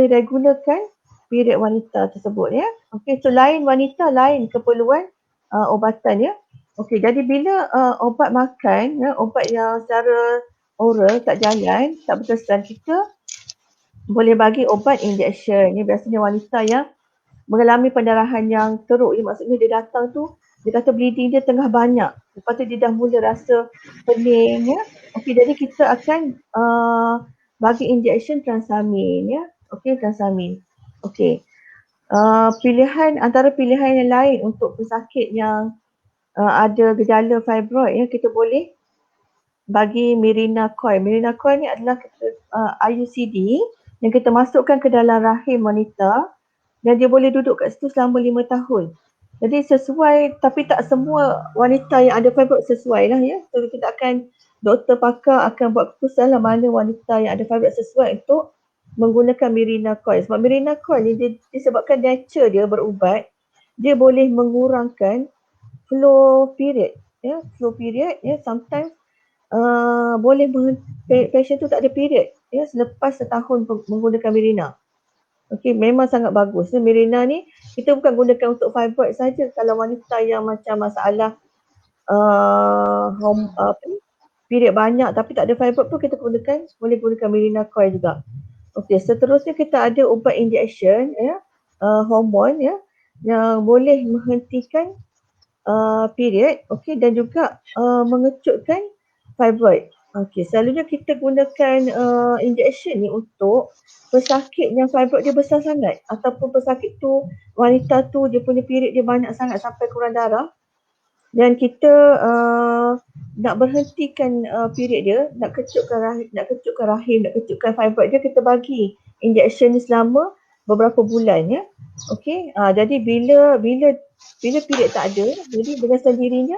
regularkan period wanita tersebut ya. Okey, so lain wanita lain keperluan ubatan ya. Okey, jadi bila ubat makan ya, ubat yang secara oral tak jalan, tak berkesan, kita boleh bagi ubat injection. Ni biasanya wanita yang mengalami pendarahan yang teruk. Maksudnya dia datang tu, dia kata bleeding dia tengah banyak. Lepas tu dia dah mula rasa pening ya. Okey, jadi kita akan bagi injection transamin ya. Okey, transamin. Okey. Antara pilihan yang lain untuk pesakit yang ada gejala fibroid ya, kita boleh bagi Mirena coil. Mirena coil ni adalah IUCD yang kita masukkan ke dalam rahim wanita dan dia boleh duduk kat situ selama 5 tahun. Jadi sesuai, tapi tak semua wanita yang ada fibroid sesuai lah ya. So doktor pakar akan buat keputusan lah mana wanita yang ada fibroid sesuai untuk menggunakan Mirena coil. Sebab Mirena coil ni disebabkan nature dia berubat, dia boleh mengurangkan flow period ya. Flow period ya, sometimes boleh patient tu tak ada period ya selepas setahun menggunakan Mirena. Okey, memang sangat bagus. Mirena ni kita bukan gunakan untuk fibroid saja. Kalau wanita yang macam masalah period banyak tapi tak ada fibroid pun kita boleh gunakan Mirena coil juga. Okey, seterusnya kita ada ubat injection ya, hormon ya, yang boleh menghentikan period, okey, dan juga mengecutkan fibroid. Okey, selalunya kita gunakan injection ni untuk pesakit yang fibroid dia besar sangat ataupun pesakit tu, wanita tu dia punya period dia banyak sangat sampai kurang darah dan kita nak berhentikan period dia, nak kecutkan rahim, nak kecutkan fibroid dia, kita bagi injection ni selama beberapa bulan ya. Okey, jadi bila period tak ada, jadi dengan sendirinya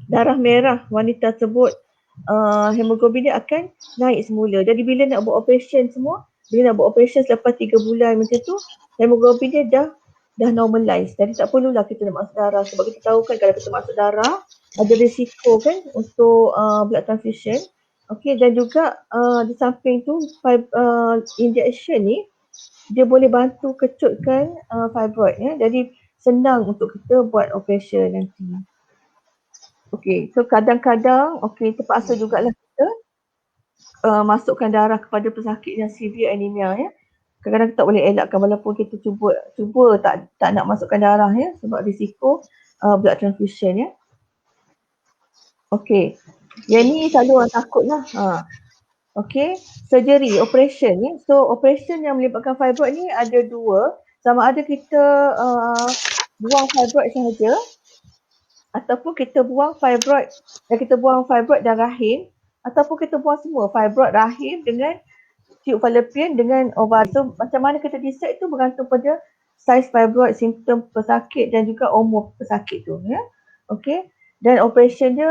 darah merah wanita tersebut, hemoglobin dia akan naik semula. Jadi bila nak buat operation selepas 3 bulan macam tu, hemoglobin dia dah normalize. Jadi tak perlulah kita nak masuk darah sebab kita tahu kan kalau kita masuk darah ada risiko kan untuk blood transfusion. Okey, dan juga di samping tu injection ni dia boleh bantu kecutkan fibroid ya. Jadi senang untuk kita buat operation nanti. Okey, so kadang-kadang terpaksa jugalah kita masukkan darah kepada pesakit yang severe anemia ya. Kadang-kadang kita tak boleh elakkan walaupun kita cuba tak nak masukkan darah ya sebab risiko blood transfusion ya. Okey. Yang ni selalu orang takut lah. Okey, surgery, operation ni. So operation yang melibatkan fibroid ni ada dua. Sama ada kita buang fibroid sahaja ataupun kita buang fibroid dan rahim ataupun kita buang semua fibroid rahim dengan tube fallopian dengan ovari. So macam mana kita decide tu bergantung pada saiz fibroid, simptom pesakit dan juga umur pesakit tu ya. Okey. Dan operation dia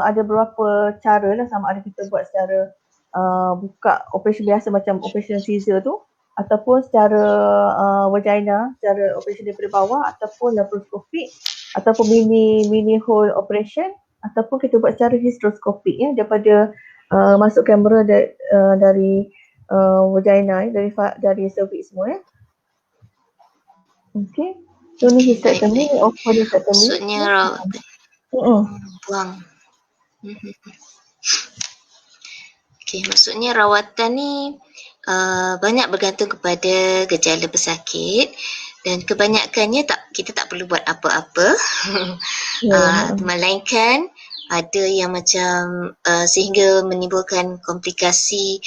ada beberapa cara lah, sama ada kita buat secara buka operation biasa macam operation Caesar tu ataupun secara vagina, secara operation daripada bawah ataupun laparoscopik ataupun mini hole operation ataupun kita buat secara hysteroscopik ya, daripada masuk kamera dari vagina dari cervix semua ya. Okey. So ni hysterectomy, open hysterectomy. Maksudnya buang. Okey, maksudnya rawatan ni banyak bergantung kepada gejala pesakit dan kebanyakannya kita tak perlu buat apa-apa. Melainkan ada yang macam sehingga menimbulkan komplikasi,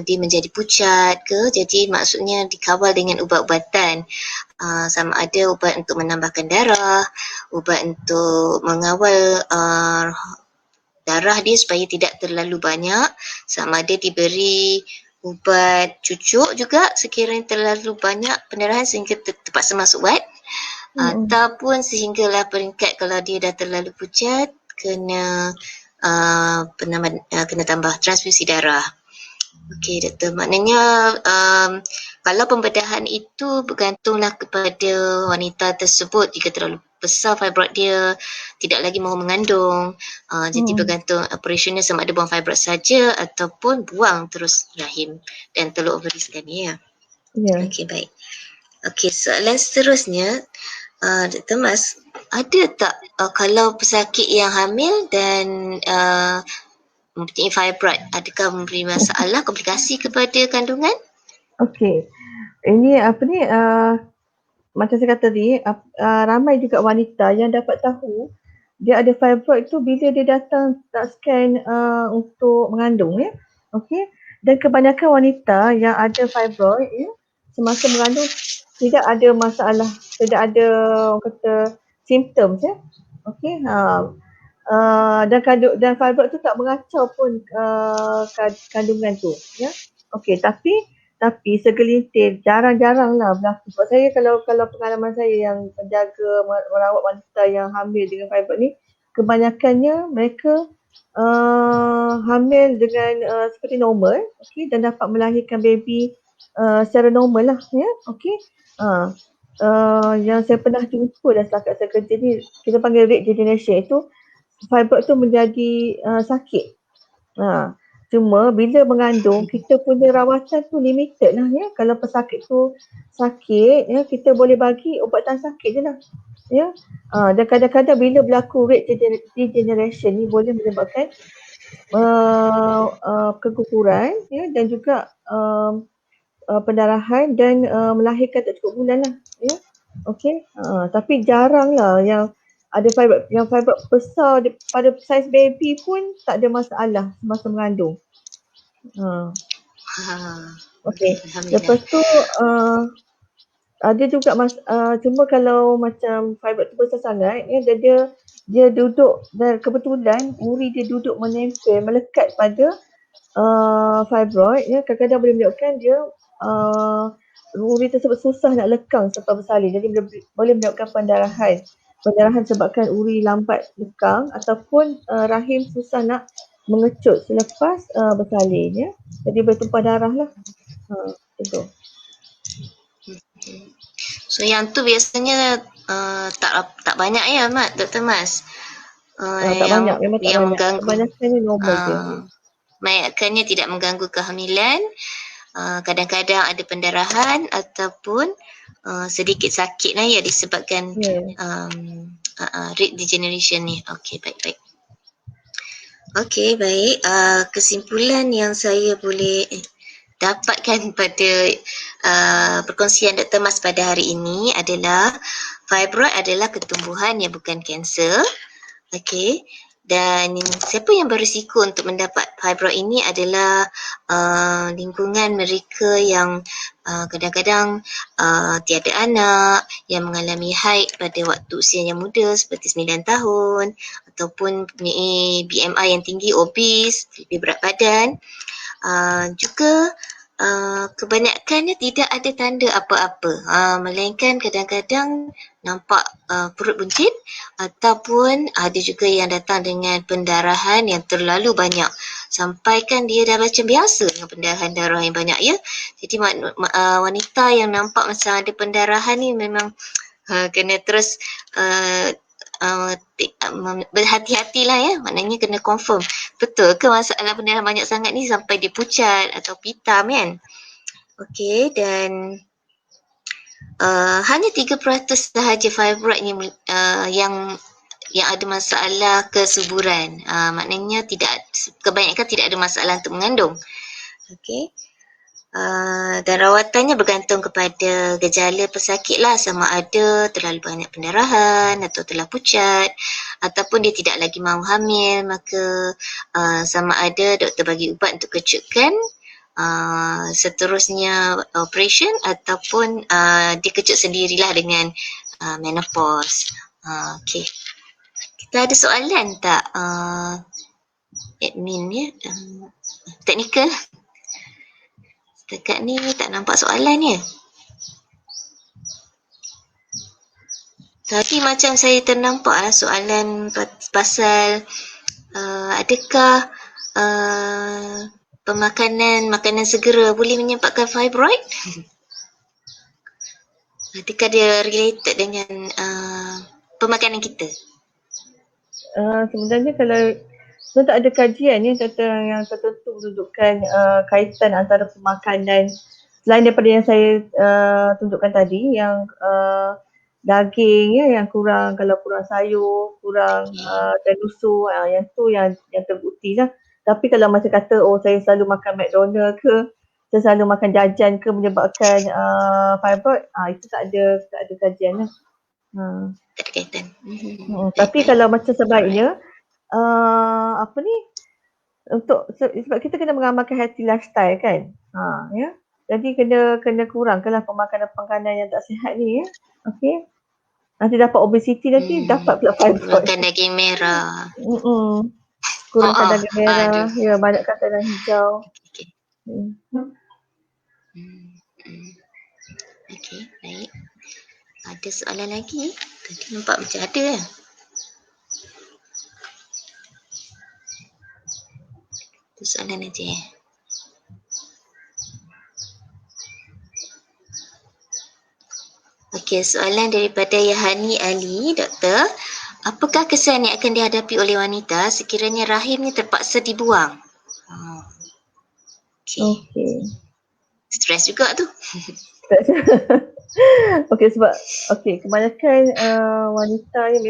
dia menjadi pucat ke, jadi maksudnya dikawal dengan ubat-ubatan. Sama ada ubat untuk menambahkan darah, ubat untuk mengawal darah dia supaya tidak terlalu banyak, sama ada diberi ubat cucuk juga sekiranya terlalu banyak pendarahan sehingga terpaksa masuk wad, ataupun sehinggalah peringkat kalau dia dah terlalu pucat kena tambah transfusi darah. Okey doktor, maknanya kalau pembedahan itu bergantunglah kepada wanita tersebut jika terlalu besar fibroid dia, tidak lagi mahu mengandung, jadi bergantung operationnya sama ada buang fibroid saja ataupun buang terus rahim dan telur ovaris kami ya. Ya. Okey baik. Okey soalan seterusnya, Dr. Mas, ada tak kalau pesakit yang hamil dan mempunyai fibroid, adakah memberi masalah komplikasi kepada kandungan? Okey. Ini apa ni, macam saya kata tadi, ramai juga wanita yang dapat tahu dia ada fibroid tu bila dia datang nak scan untuk mengandung ya. Okey. Dan kebanyakan wanita yang ada fibroid ya, semasa mengandung tidak ada masalah, tidak ada orang kata simptom ya. Okey. Dan fibroid tu tak mengacau pun kandungan tu ya. Okey, tapi segelintir jarang-jarang lah berlaku. Sebab saya kalau pengalaman saya yang menjaga merawat wanita yang hamil dengan fibroid ni, kebanyakannya mereka hamil dengan seperti normal, okey, dan dapat melahirkan baby secara normal lah ya. Okey. Yang saya pernah jumpa dah setakat saya kerja ni, kita panggil rate generation, itu fibroid tu menjadi sakit. Cuma bila mengandung, kita punya rawatan tu limited lah ya. Kalau pesakit tu sakit ya, kita boleh bagi ubat tahan sakit je lah ya. Dan kadang-kadang bila berlaku rate degeneration ni boleh menyebabkan keguguran ya, dan juga pendarahan dan melahirkan tak cukup bulan lah ya. Okey. Tapi jarang lah yang ada fibroid besar pada saiz baby pun tak ada masalah semasa mengandung. Okey. Alhamdulillah. Lepas tu ada juga cuma kalau macam fibroid tu besar sangat ya, dan dia duduk, dan kebetulan uri dia duduk menempel melekat pada fibroid ya, kadang-kadang boleh menyebabkan dia uri tersebut susah nak lekang sampai bersalin, jadi boleh menyebabkan pendarahan sebabkan uri lambat lekang, ataupun rahim susah nak mengecut selepas bersalin ya, jadi bertumpah darah lah. Itu. So yang tu biasanya tak banyak ya Dr. Mas. Tak banyak, memang tak yang banyak. mengganggu. Kebanyakannya normal je. Banyakkannya tidak mengganggu kehamilan. Kadang-kadang ada pendarahan ataupun sedikit sakit lah ya disebabkan rate degeneration ni. Okey, baik-baik. Okey, baik. Kesimpulan yang saya boleh dapatkan pada perkongsian Dr. Mas pada hari ini adalah fibroid adalah ketumbuhan yang bukan kanser. Okey. Dan siapa yang berisiko untuk mendapat fibroid ini adalah lingkungan mereka yang kadang-kadang tiada anak, yang mengalami haid pada waktu usia yang muda seperti 9 tahun ataupun mempunyai BMI yang tinggi, obes, lebih berat badan. Juga kebanyakannya tidak ada tanda apa-apa, melainkan kadang-kadang nampak perut buncit ataupun ada juga yang datang dengan pendarahan yang terlalu banyak sampai kan dia dah macam biasa dengan pendarahan darah yang banyak ya. Jadi wanita yang nampak macam ada pendarahan ni memang kena terus berhati-hatilah ya, maknanya kena confirm betul ke masalah pendarahan banyak sangat ni sampai dia pucat atau pitam kan. Okey, dan hanya 3% sahaja fibroid yang ada masalah kesuburan. Maknanya kebanyakan tidak ada masalah untuk mengandung. Okey. Dan rawatannya bergantung kepada gejala pesakit lah, sama ada terlalu banyak pendarahan atau telah pucat ataupun dia tidak lagi mahu hamil, maka sama ada doktor bagi ubat untuk kecutkan, seterusnya operation ataupun dia kecut sendirilah dengan menopause. Okey. Kita ada soalan tak admin ya? Teknikal. Dekat ni tak nampak soalan ya. Tadi macam saya ternampak lah soalan pasal adakah makanan segera boleh menyebabkan fibroid? Adakah dia related dengan pemakanan kita? Sebenarnya kalau tak ada kajian yang tertentu menunjukkan kaitan antara pemakanan selain daripada yang saya tunjukkan tadi, yang daging ya, yang kurang, kalau kurang sayur, kurang tenusur, yang tu yang terbukti lah. Tapi kalau macam kata saya selalu makan McDonald ke, saya selalu makan jajan ke menyebabkan fibroid, itu tak ada kajian lah. Tak ada kaitan. Tapi kalau macam sebaiknya sebab kita kena mengamalkan healthy lifestyle kan. Ya. Jadi kena kurangkanlah pemakanan yang tak sihat ni ya. Okey. Nanti dapat obesity, nanti dapat pula fibroid. Kurangkan daging merah. Kurangkan daging merah. Ya, banyakkan sayuran hijau. Okay. Okey, baik. Ada soalan lagi? Tadi nampak macam ada lah. Itu soalan aja ya. Okey, soalan daripada Yahani Ali, Doktor. Apakah kesan yang akan dihadapi oleh wanita sekiranya rahimnya terpaksa dibuang? Okey. Stres juga tu. Kebanyakan wanita yang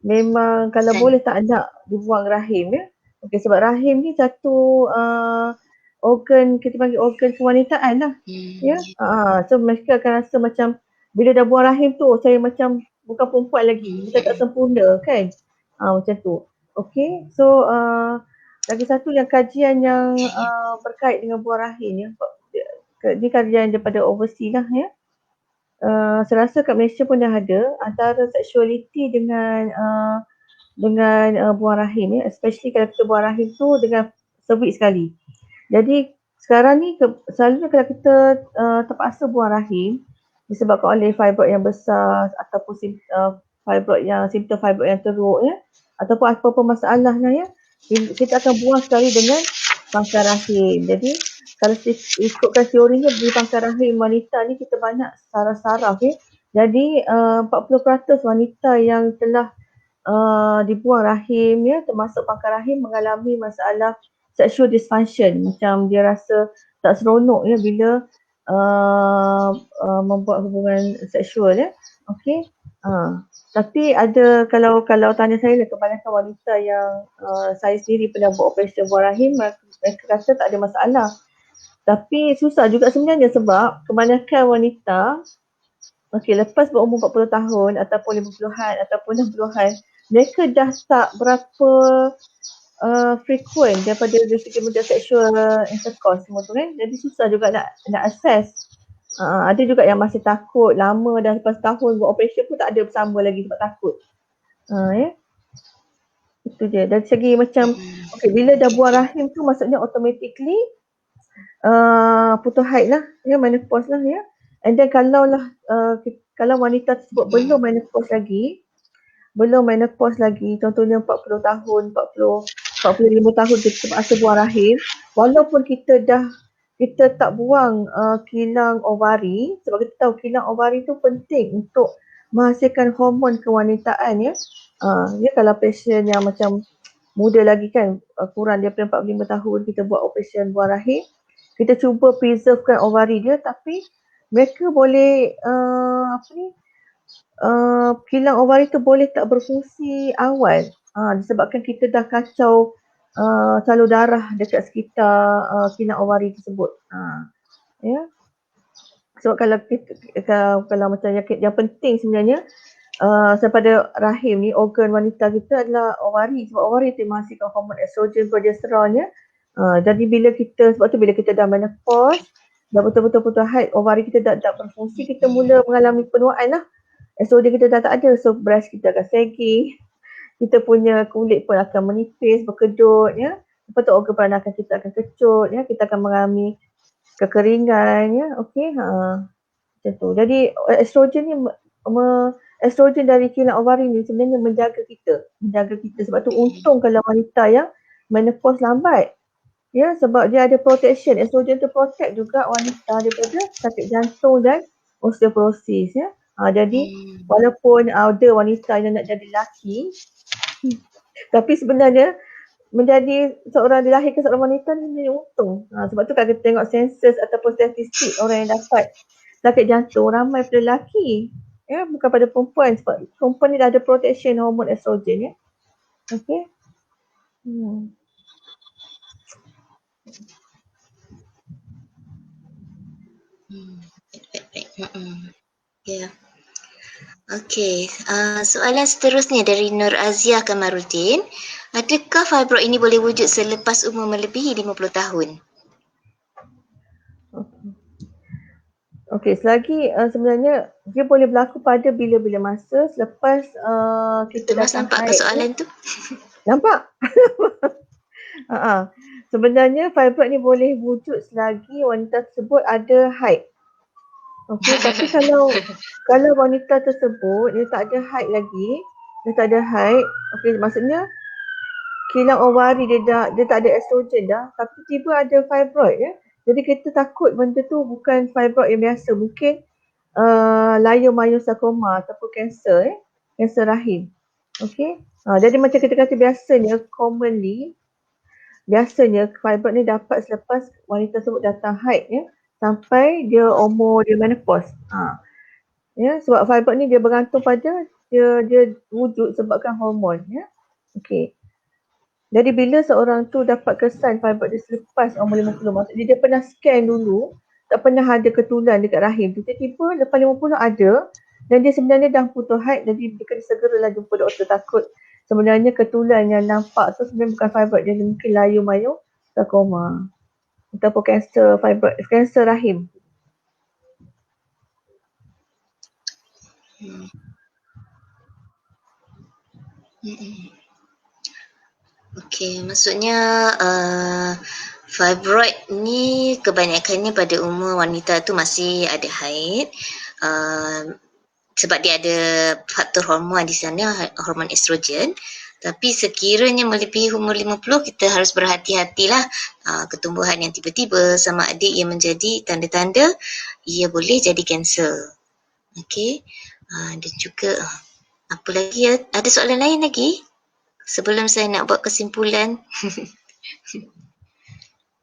memang kalau boleh tak nak dibuang rahim ya. Okey, sebab rahim ni satu organ, kita panggil organ kewanitaan lah. Ya. So mereka akan rasa macam bila dah buang rahim tu, saya macam bukan perempuan lagi, macam tak sempurna kan. Macam tu. Okey, so lagi satu yang kajian yang berkait dengan buang rahim ya. Ni kajian daripada overseas lah ya. Saya rasa kat Malaysia pun dah ada antara sexuality dengan buang rahim ya, especially kalau kita buang rahim tu dengan cervix sekali. Jadi sekarang ni selalunya kalau kita terpaksa buang rahim disebabkan oleh fibroid yang besar ataupun simptom fibroid yang teruk ya, ataupun apa-apa masalahnya ya, kita akan buang sekali dengan pangkal rahim. Jadi kalau ikutkan teorinya di pangkal rahim wanita ni kita banyak saraf-saraf ya. Jadi 40% wanita yang telah dibuang rahim ya, termasuk pangkal rahim, mengalami masalah sexual dysfunction, macam dia rasa tak seronok ya bila membuat hubungan seksual ya. Okey. Tapi ada, kalau tanya saya, kebanyakan wanita yang saya sendiri pernah buat operasi buang rahim, mereka kata tak ada masalah. Tapi susah juga sebenarnya sebab kebanyakan wanita lepas berumur 40 tahun ataupun 50-an ataupun 60-an, mereka dah tak berapa frequent daripada segi modal sexual intercourse semua tu kan. Jadi susah juga nak assess. Ada juga yang masih takut, lama dah lepas tahun buat operation pun tak ada bersama lagi sebab takut. Ya. Itu je. Dari segi macam bila dah buang rahim tu maksudnya automatically putus haid lah ya, menopause lah ya. And then kalau wanita tersebut belum menopause lagi, contohnya 40 tahun, 45 tahun kita terpaksa buang rahim, walaupun kita tak buang kilang ovari, sebab kita tahu kilang ovari tu penting untuk menghasilkan hormon kewanitaan ya. Ya, kalau pasien yang macam muda lagi kan, kurang daripada 45 tahun, kita buat operation buang rahim, kita cuba preservekan ovari dia, tapi mereka boleh kilang ovari tu boleh tak berfungsi awal disebabkan kita dah kacau salur darah dekat sekitar kilang ovari tersebut. Ya. Sebab kalau macam yang penting sebenarnya daripada rahim ni, organ wanita kita adalah ovari, sebab ovari itu menghasilkan hormon estrogen, progesteron ya. Jadi bila kita dah menopause, dah betul-betul putus haid, ovari kita dah tak berfungsi, kita mula mengalami penuaan lah. Estrogen kita dah tak ada, so breast kita akan sagging, kita punya kulit pun akan menipis, berkedut ya. Lepas tu organ peranakan kita akan kecut ya, kita akan mengalami kekeringan ya. Okey, macam tu. Jadi estrogen ni estrogen dari kilang ovari ni sebenarnya menjaga kita. Sebab tu untung kalau wanita yang menopause lambat Ya, sebab dia ada protection. Estrogen tu protect juga wanita daripada sakit jantung dan osteoporosis ya. Jadi walaupun ada wanita yang nak jadi lelaki, tapi sebenarnya menjadi seorang dilahirkan seorang wanita ni menjadi untung. Sebab tu kalau kita tengok sensus ataupun statistik orang yang dapat sakit jantung ramai pada lelaki. Ya, bukan pada perempuan sebab perempuan ni dah ada protection hormon estrogen ya. Okey. Baik. Ya. Okey, soalan seterusnya dari Nur Azia Kamarudin. Adakah fibroid ini boleh wujud selepas umur melebihi 50 tahun? Okey, selagi sebenarnya dia boleh berlaku pada bila-bila masa selepas kita Mas datang nampak ke haid. soalan tu? Nampak? Sebenarnya fibroid ni boleh wujud selagi wanita tersebut ada haid. Okey, tapi kalau wanita tersebut dia tak ada haid lagi, okey, maksudnya kilang ovari dia tak ada estrogen dah, tapi tiba ada fibroid ya. Jadi kita takut benda tu bukan fibroid yang biasa, mungkin leiomyosarcoma ataupun kanser kanser rahim. Okey. Jadi macam kita kata biasanya fibroid ni dapat selepas wanita tersebut datang haid ya, sampai dia umur dia menopause. Ya, sebab fibroid ni dia bergantung pada dia wujud sebabkan hormon ya. Okey. Jadi bila seorang tu dapat kesan fibroid dia selepas umur 50, maksudnya dia pernah scan dulu, tak pernah ada ketulan dekat rahim. Tiba-tiba lepas 50 ada dan dia sebenarnya dah putus haid, jadi dia kena segeralah jumpa doktor, takut sebenarnya ketulan yang nampak tu sebenarnya bukan fibroid, dia mungkin leiomyosarcoma ataupun kanser fibroid, kanser rahim. Okey, maksudnya fibroid ni kebanyakannya pada umur wanita tu masih ada haid. Sebab dia ada faktor hormon di sana, hormon estrogen. Tapi sekiranya melebihi umur 50, kita harus berhati-hatilah. Ketumbuhan yang tiba-tiba sama ada ia menjadi tanda-tanda ia boleh jadi kanser. Okey. Dan juga apa lagi ya? Ada soalan lain lagi? Sebelum saya nak buat kesimpulan.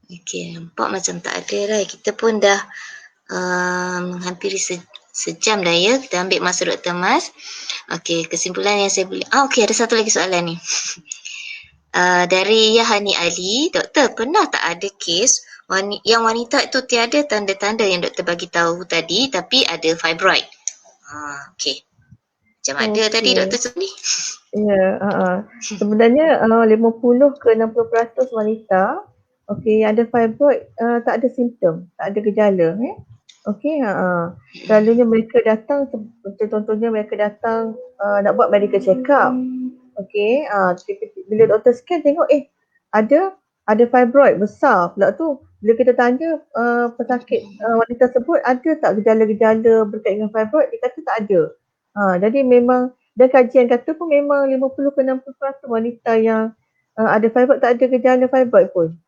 Okey, nampak macam tak ada lah. Kita pun dah menghampiri sejam dah ya. Kita ambil masa Dr. Mas. Okey, kesimpulan yang saya boleh. Okey, ada satu lagi soalan ni. Dari Yahani Ali, doktor, pernah tak ada kes yang wanita itu tiada tanda-tanda yang doktor bagi tahu tadi tapi ada fibroid? Okey. Macam ada tadi doktor sebut ni? Ya, sebenarnya 50 ke 60% wanita yang ada fibroid tak ada simptom, tak ada gejala ya. Okey, selalunya mereka datang, contohnya mereka datang nak buat medical check up. Okey, bila doktor scan tengok ada fibroid besar pula tu. Bila kita tanya pesakit wanita tersebut ada tak gejala-gejala berkaitan dengan fibroid, dia kata tak ada. Jadi memang, dan kajian kata pun memang 50 ke 60% wanita yang ada fibroid tak ada gejala fibroid pun.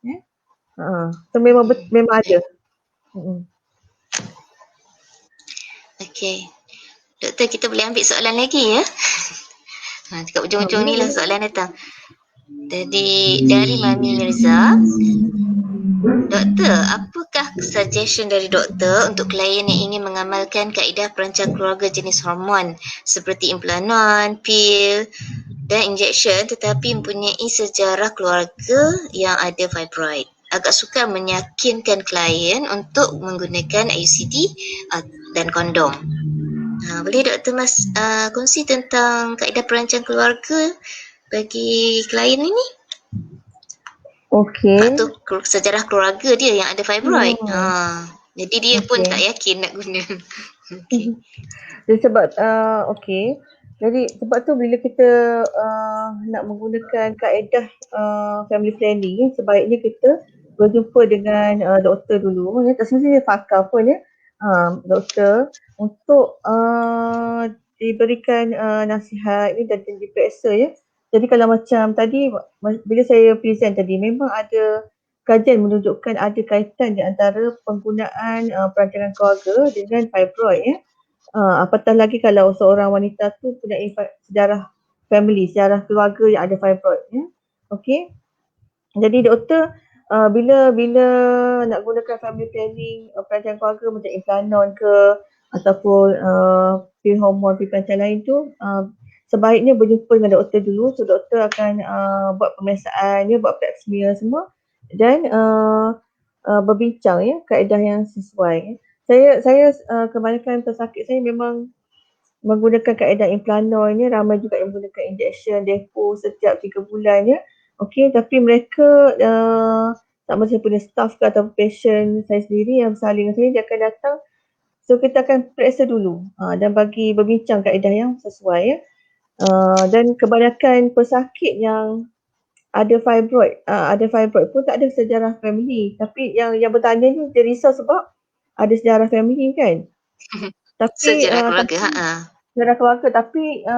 So memang ada. Okey. Doktor, kita boleh ambil soalan lagi ya? Dekat ujung-ujung ni lah soalan datang. Dari Mami Mirza. Doktor, apakah suggestion dari doktor untuk klien yang ingin mengamalkan kaedah perancang keluarga jenis hormon seperti implanon, pil dan injection tetapi mempunyai sejarah keluarga yang ada fibroid? Agak sukar meyakinkan klien untuk menggunakan IUCD dan kondom. Boleh Dr. Mas kongsi tentang kaedah perancang keluarga bagi klien ini? Okey. Faktor sejarah keluarga dia yang ada fibroid. Jadi dia pun tak yakin nak guna. Okey. Sebab jadi sebab tu bila kita nak menggunakan kaedah family planning, sebaiknya kita berjumpa dengan doktor dulu ya, tak semestinya pakar pun ya. Doktor untuk diberikan nasihat ni dan diperiksa ya. Jadi kalau macam tadi bila saya present tadi memang ada kajian menunjukkan ada kaitan di antara penggunaan perancangan keluarga dengan fibroid ya. Apatah lagi kalau seorang wanita tu punya sejarah family, sejarah keluarga yang ada fibroid ya. Okey. Jadi doktor bila nak gunakan family planning perancangan keluarga macam implanon ke ataupun pil hormon, pil perancangan lain tu sebaiknya berjumpa dengan doktor dulu. So doktor akan buat pemeriksaan, buat pap smear semua dan berbincang ya kaedah yang sesuai. Saya kebanyakan pesakit saya memang menggunakan kaedah implanon ya, ramai juga yang menggunakan injection depo setiap 3 bulan ya. Okey, tapi mereka sama saya punya staff ke atau patient saya sendiri yang bersama dengan saya, dia akan datang. So kita akan periksa dulu dan bagi berbincang kaedah yang sesuai ya. Dan kebanyakan pesakit yang ada fibroid pun tak ada sejarah family. Tapi yang bertanya ni dia risau sebab ada sejarah family kan. Tapi Sejarah keluarga. sejarah keluarga tapi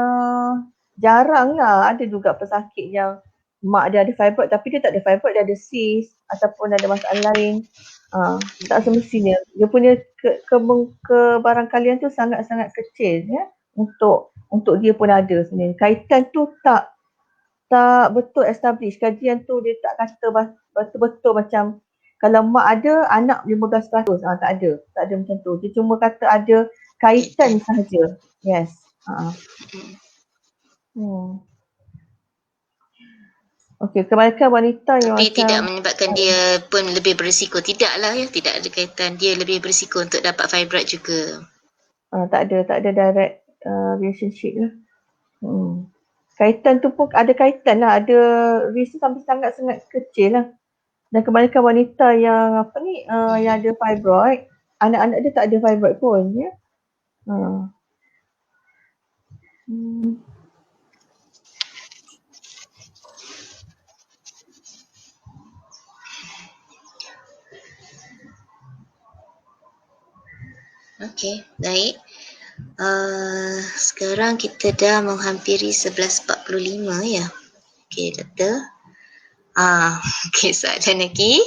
jaranglah ada juga pesakit yang mak dia ada fibroid tapi dia tak ada fibroid, dia ada cyst ataupun ada masalah lain. Tak semestinya. Dia punya kebarangkalian tu sangat-sangat kecil ya untuk dia pun ada sebenarnya. Kaitan tu tak betul establish. Kajian tu dia tak kata betul-betul macam kalau mak ada, anak 15%. Tak ada macam tu. Dia cuma kata ada kaitan sahaja. Yes. Okey, kebanyakan wanita yang Tapi macam tidak menyebabkan dia pun lebih berisiko. Tidaklah ya, tidak ada kaitan. Dia lebih berisiko untuk dapat fibroid juga. tak ada direct relationship lah. Kaitan tu pun ada kaitan lah, ada risk sampai sangat-sangat kecil lah. Dan kebanyakan wanita yang yang ada fibroid, anak-anak dia tak ada fibroid pun ya. Okey, baik. Sekarang kita dah menghampiri 11.45 ya. Okey, doktor. Okey, soalan lagi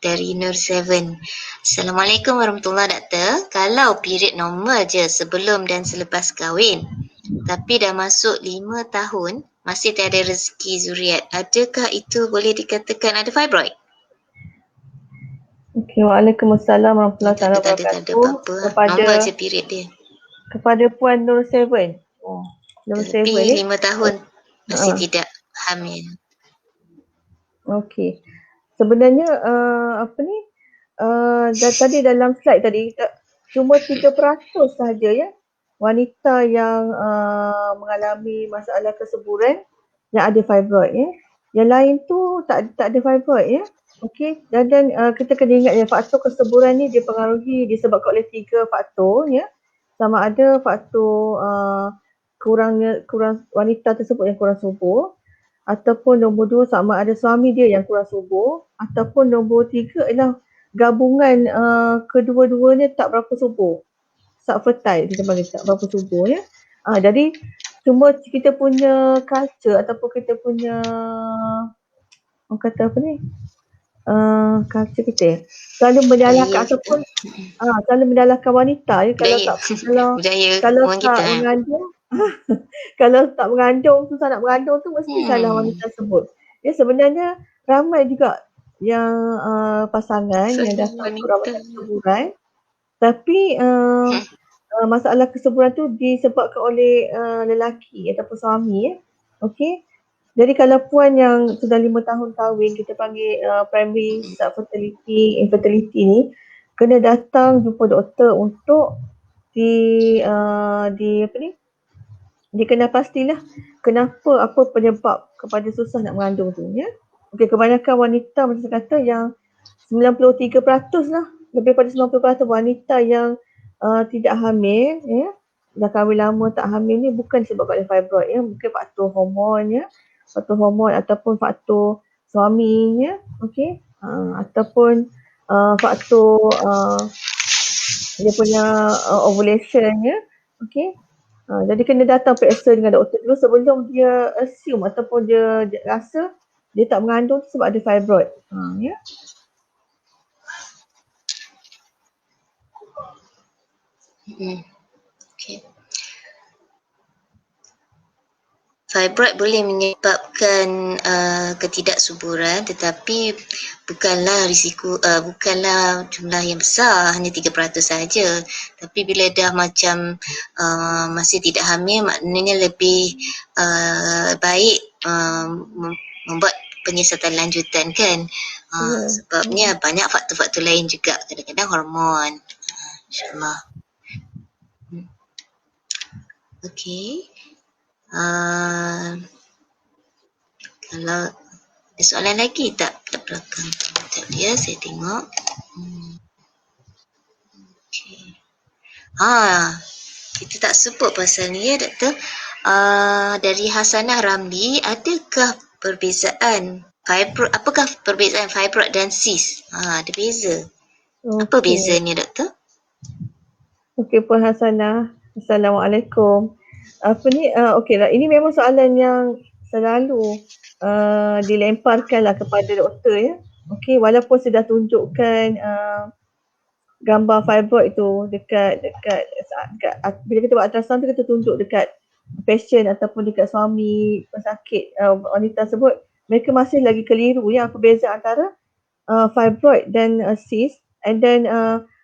dari Nur 7. Assalamualaikum warahmatullahi doktor. Kalau period normal je sebelum dan selepas kahwin, tapi dah masuk 5 tahun masih tiada rezeki zuriat, adakah itu boleh dikatakan ada fibroid? Okey, waalaikumsalam warahmatullahi Tak ada wabarakatuh. apa-apa. Normal je period dia. Kepada Puan Nur 7. Nur 7 Tapi ni. 5 tahun masih tidak hamil. Okey. Sebenarnya tadi dalam slide tadi cuma 3% sahaja ya wanita yang mengalami masalah kesuburan yang ada fibroid ya. Yang lain tu tak ada fibroid ya. Okey, dan kita kena ingat ya faktor kesuburan ni dipengaruhi disebabkan oleh 3 faktor ya. Sama ada faktor kurang wanita tersebut yang kurang subur, ataupun nombor 2 sama ada suami dia yang kurang subur, ataupun nombor 3 ialah gabungan kedua-duanya tak berapa subur. Subfertile kita panggil, tak berapa subur ya. Jadi cuma kita punya culture ataupun kita punya orang kata apa ni? Culture kita selalu menyalahkan ataupun selalu menyalahkan wanita ya kalau tak mengandung kalau tak mengandung, susah nak mengandung tu mesti salah wanita tersebut. Ya sebenarnya ramai juga yang pasangan yang datang untuk rawatan kesuburan tapi masalah kesuburan tu disebabkan oleh lelaki ataupun suami ya. Okey. Jadi kalau puan yang sudah 5 tahun kahwin, kita panggil primary subfertility, infertility ni, kena datang jumpa doktor untuk dikenal pastilah kenapa, apa penyebab kepada susah nak mengandung tu ya. Okey, kebanyakan wanita macam saya kata yang 93% lah, lebih pada 90% wanita yang tidak hamil ya, dah kahwin lama tak hamil ni bukan disebabkan oleh fibroid ya, mungkin faktor hormon ya, faktor hormon ataupun faktor suaminya, okey, ataupun faktor dia punya ovulation ya, okey. Jadi kena datang periksa dengan doktor dulu sebelum dia assume ataupun dia rasa dia tak mengandung sebab ada fibroid. Ya. Okay. Fibroid boleh menyebabkan ketidaksuburan, tetapi bukanlah jumlah yang besar, hanya 3% sahaja. Tapi bila dah macam masih tidak hamil, maknanya lebih baik membuat penyiasatan lanjutan kan. Sebabnya banyak faktor-faktor lain juga, kadang-kadang hormon. InsyaAllah. Okey. Kalau ada soalan lagi tak kat belakang? Sekejap ya, saya tengok. Okay. Kita tak sebut pasal ni ya, Doktor. Dari Hasanah Ramli, adakah perbezaan fibroid, apakah perbezaan fibroid dan cyst? Ada beza. Apa bezanya, Doktor? Okey, Puan Hasanah. Assalamualaikum. Okeylah, ini memang soalan yang selalu dilemparkanlah kepada doktor ya. Okey, walaupun sudah tunjukkan gambar fibroid itu dekat bila kita buat ultrasound tu kita tunjuk dekat patient ataupun dekat suami pesakit wanita tersebut, mereka masih lagi keliru ya apa beza antara fibroid dan cyst, and then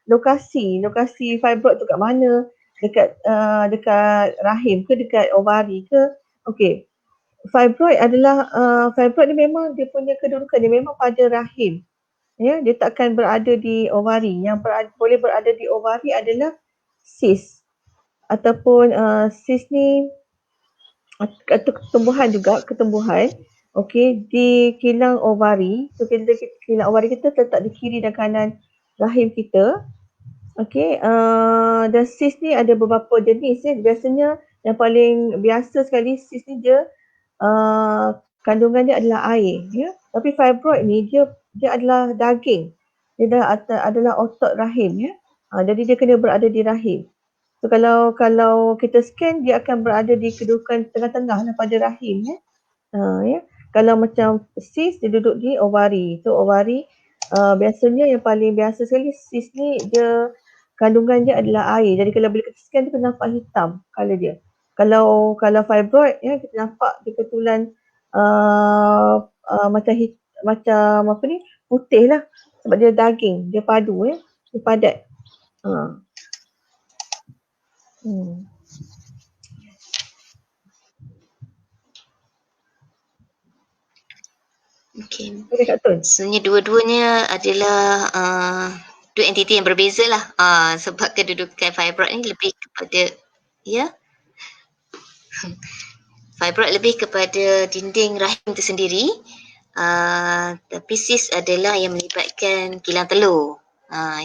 lokasi fibroid tu kat mana, dekat rahim ke dekat ovari ke. Okey, fibroid ni memang dia punya kedudukan dia memang pada rahim. Ya, dia takkan berada di ovari. Yang boleh berada di ovari adalah cyst ataupun cyst ni atau ketumbuhan okey di kilang ovari. So kilang ovari kita terletak di kiri dan kanan rahim kita. Okey, dan cyst ni ada beberapa jenis ya. Biasanya yang paling biasa sekali cyst ni dia kandungan dia adalah air ya. Tapi fibroid ni dia adalah daging. Dia adalah otot rahim ya. Jadi dia kena berada di rahim. So kalau kita scan dia akan berada di kedudukan tengah-tengah pada rahim ya. Ya. Kalau macam cyst dia duduk di ovari. So ovari biasanya yang paling biasa sekali cyst ni dia kandungan dia adalah air. Jadi kalau bila kita scan kita nampak hitam color dia. Kalau fibroid ya kita nampak dia ketulan macam apa ni putih lah sebab dia daging, dia padu ya, dia padat. Okay. Sebenarnya dua-duanya adalah dua entiti yang berbeza lah. Sebab kedudukan fibroid ni lebih kepada fibroid lebih kepada dinding rahim itu sendiri. Tapi cyst adalah yang melibatkan kilang telur.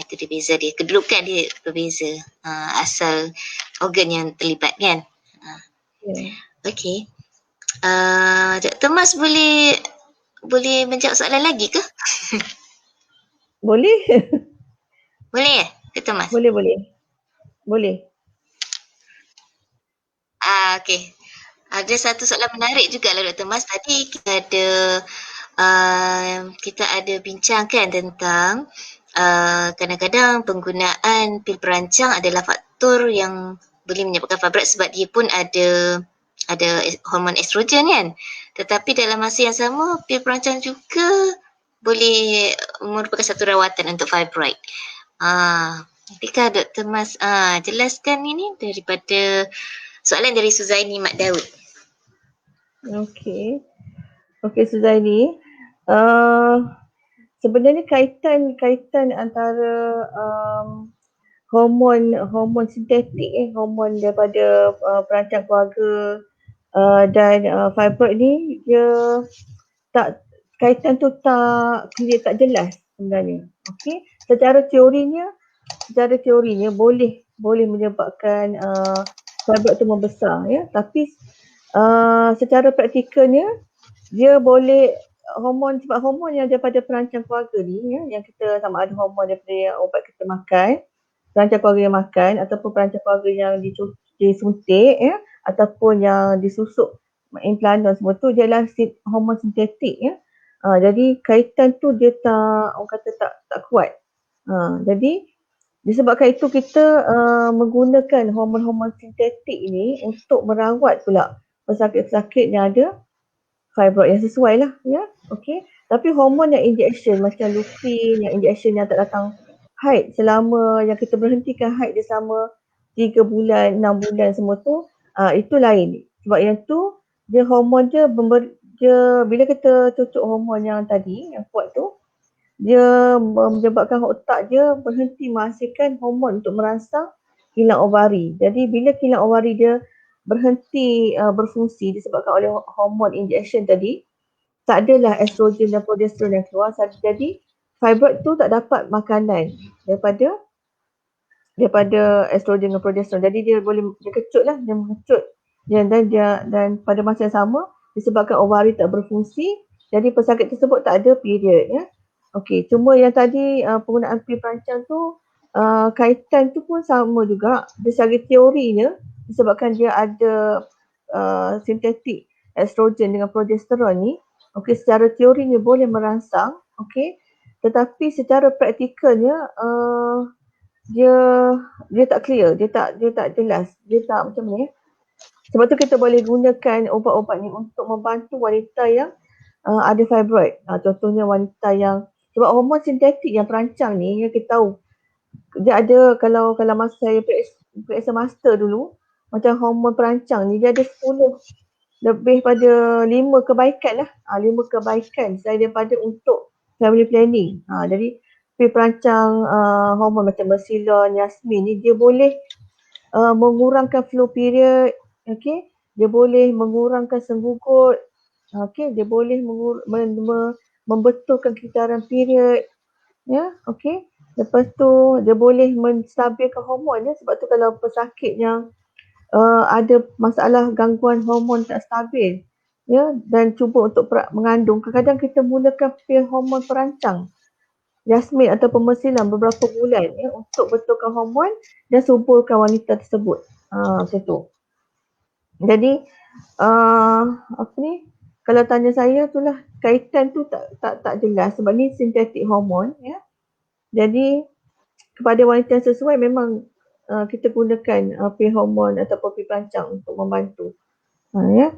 Itu dia beza dia. Kedudukan dia berbeza. Asal organ yang terlibat kan. Okey. Dr. Mas boleh menjawab soalan lagi ke? Boleh. Boleh Dr. Mas? Boleh. Okey. Ada satu soalan menarik juga lah Dr. Mas. Tadi kita ada bincangkan tentang kadang-kadang penggunaan pil perancang adalah faktor yang boleh menyebabkan fibroid sebab dia pun ada hormon estrogen kan. Tetapi dalam masa yang sama pil perancang juga boleh merupakan satu rawatan untuk fibroid. Adakah Dr. Mas jelaskan ini daripada soalan dari Suzaini Mat Daud. Okey Suzaini, sebenarnya kaitan antara hormon sintetik hormon daripada perancang keluarga dan fibroid ni dia kaitan tu tak jelas sebenarnya. Okey, secara teorinya boleh menyebabkan fibroid tu membesar ya, tapi secara praktikalnya dia boleh sebab hormon yang daripada perancang keluarga ni ya, yang kita sama ada hormon daripada ubat kita makan, perancang keluarga yang makan ataupun perancang keluarga yang disuntik ya, ataupun yang disusuk implan dan semua tu dia adalah hormon sintetik ya. Jadi kaitan tu dia tak kuat. Jadi Disebabkan itu kita menggunakan hormon-hormon sintetik ini untuk merawat pula pesakit-pesakit yang ada fibroid yang sesuai lah, ya. Okey. Tapi hormon yang injection macam Lupin, yang injection yang tak datang haid selama, yang kita berhentikan haid dia selama 3 bulan, 6 bulan semua tu, itu lain. Sebab yang tu dia hormon dia dia bila kita cucuk hormon yang tadi, yang kuat tu, dia menyebabkan otak dia berhenti menghasilkan hormon untuk merangsang kilang ovari. Jadi bila kilang ovari dia berhenti berfungsi disebabkan oleh hormon injection tadi, tak adalah estrogen dan progesteron yang keluar. Jadi fibroid tu tak dapat makanan daripada estrogen dan progesteron. Jadi dia boleh, dia kecut lah, dia mengecut. Dan pada masa yang sama, disebabkan ovari tak berfungsi, jadi pesakit tersebut tak ada period, ya. Okey, cuma yang tadi penggunaan pil perancang tu, kaitan tu pun sama juga. Dari segi teorinya, disebabkan dia ada sintetik estrogen dengan progesteron ni, okey, secara teorinya boleh merangsang, okey, tetapi secara praktikalnya dia dia tak clear, dia tak jelas, dia tak macam ni. Sebab tu kita boleh gunakan ubat-ubat ni untuk membantu wanita yang ada fibroid. Contohnya wanita yang, sebab hormon sintetik yang perancang ni, yang kita tahu dia ada, kalau masa saya periksa master dulu, macam hormon perancang ni dia ada 10 lebih pada 5 kebaikan lah. 5 kebaikan selain daripada untuk family planning. Jadi pil perancang hormon macam Mercilon, Yasmin ni dia boleh mengurangkan flow period, okey. Dia boleh mengurangkan senggugut, okey. Dia boleh membetulkan kitaran period, ya, okey. Lepas tu dia boleh menstabilkan hormon, ya. Sebab tu kalau pesakit yang ada masalah gangguan hormon tak stabil, ya, dan cuba untuk mengandung, kadang-kadang kita mulakan pil hormon perancang Yasmin atau Mercilon beberapa bulan, ya, untuk betulkan hormon dan suburkan wanita tersebut. Macam tu. Jadi apa ni, kalau tanya saya tu lah, kaitan tu tak jelas sebab ni sintetik hormon, ya. Jadi kepada wanita yang sesuai memang kita gunakan pil hormon ataupun pil perancang untuk membantu. Ya.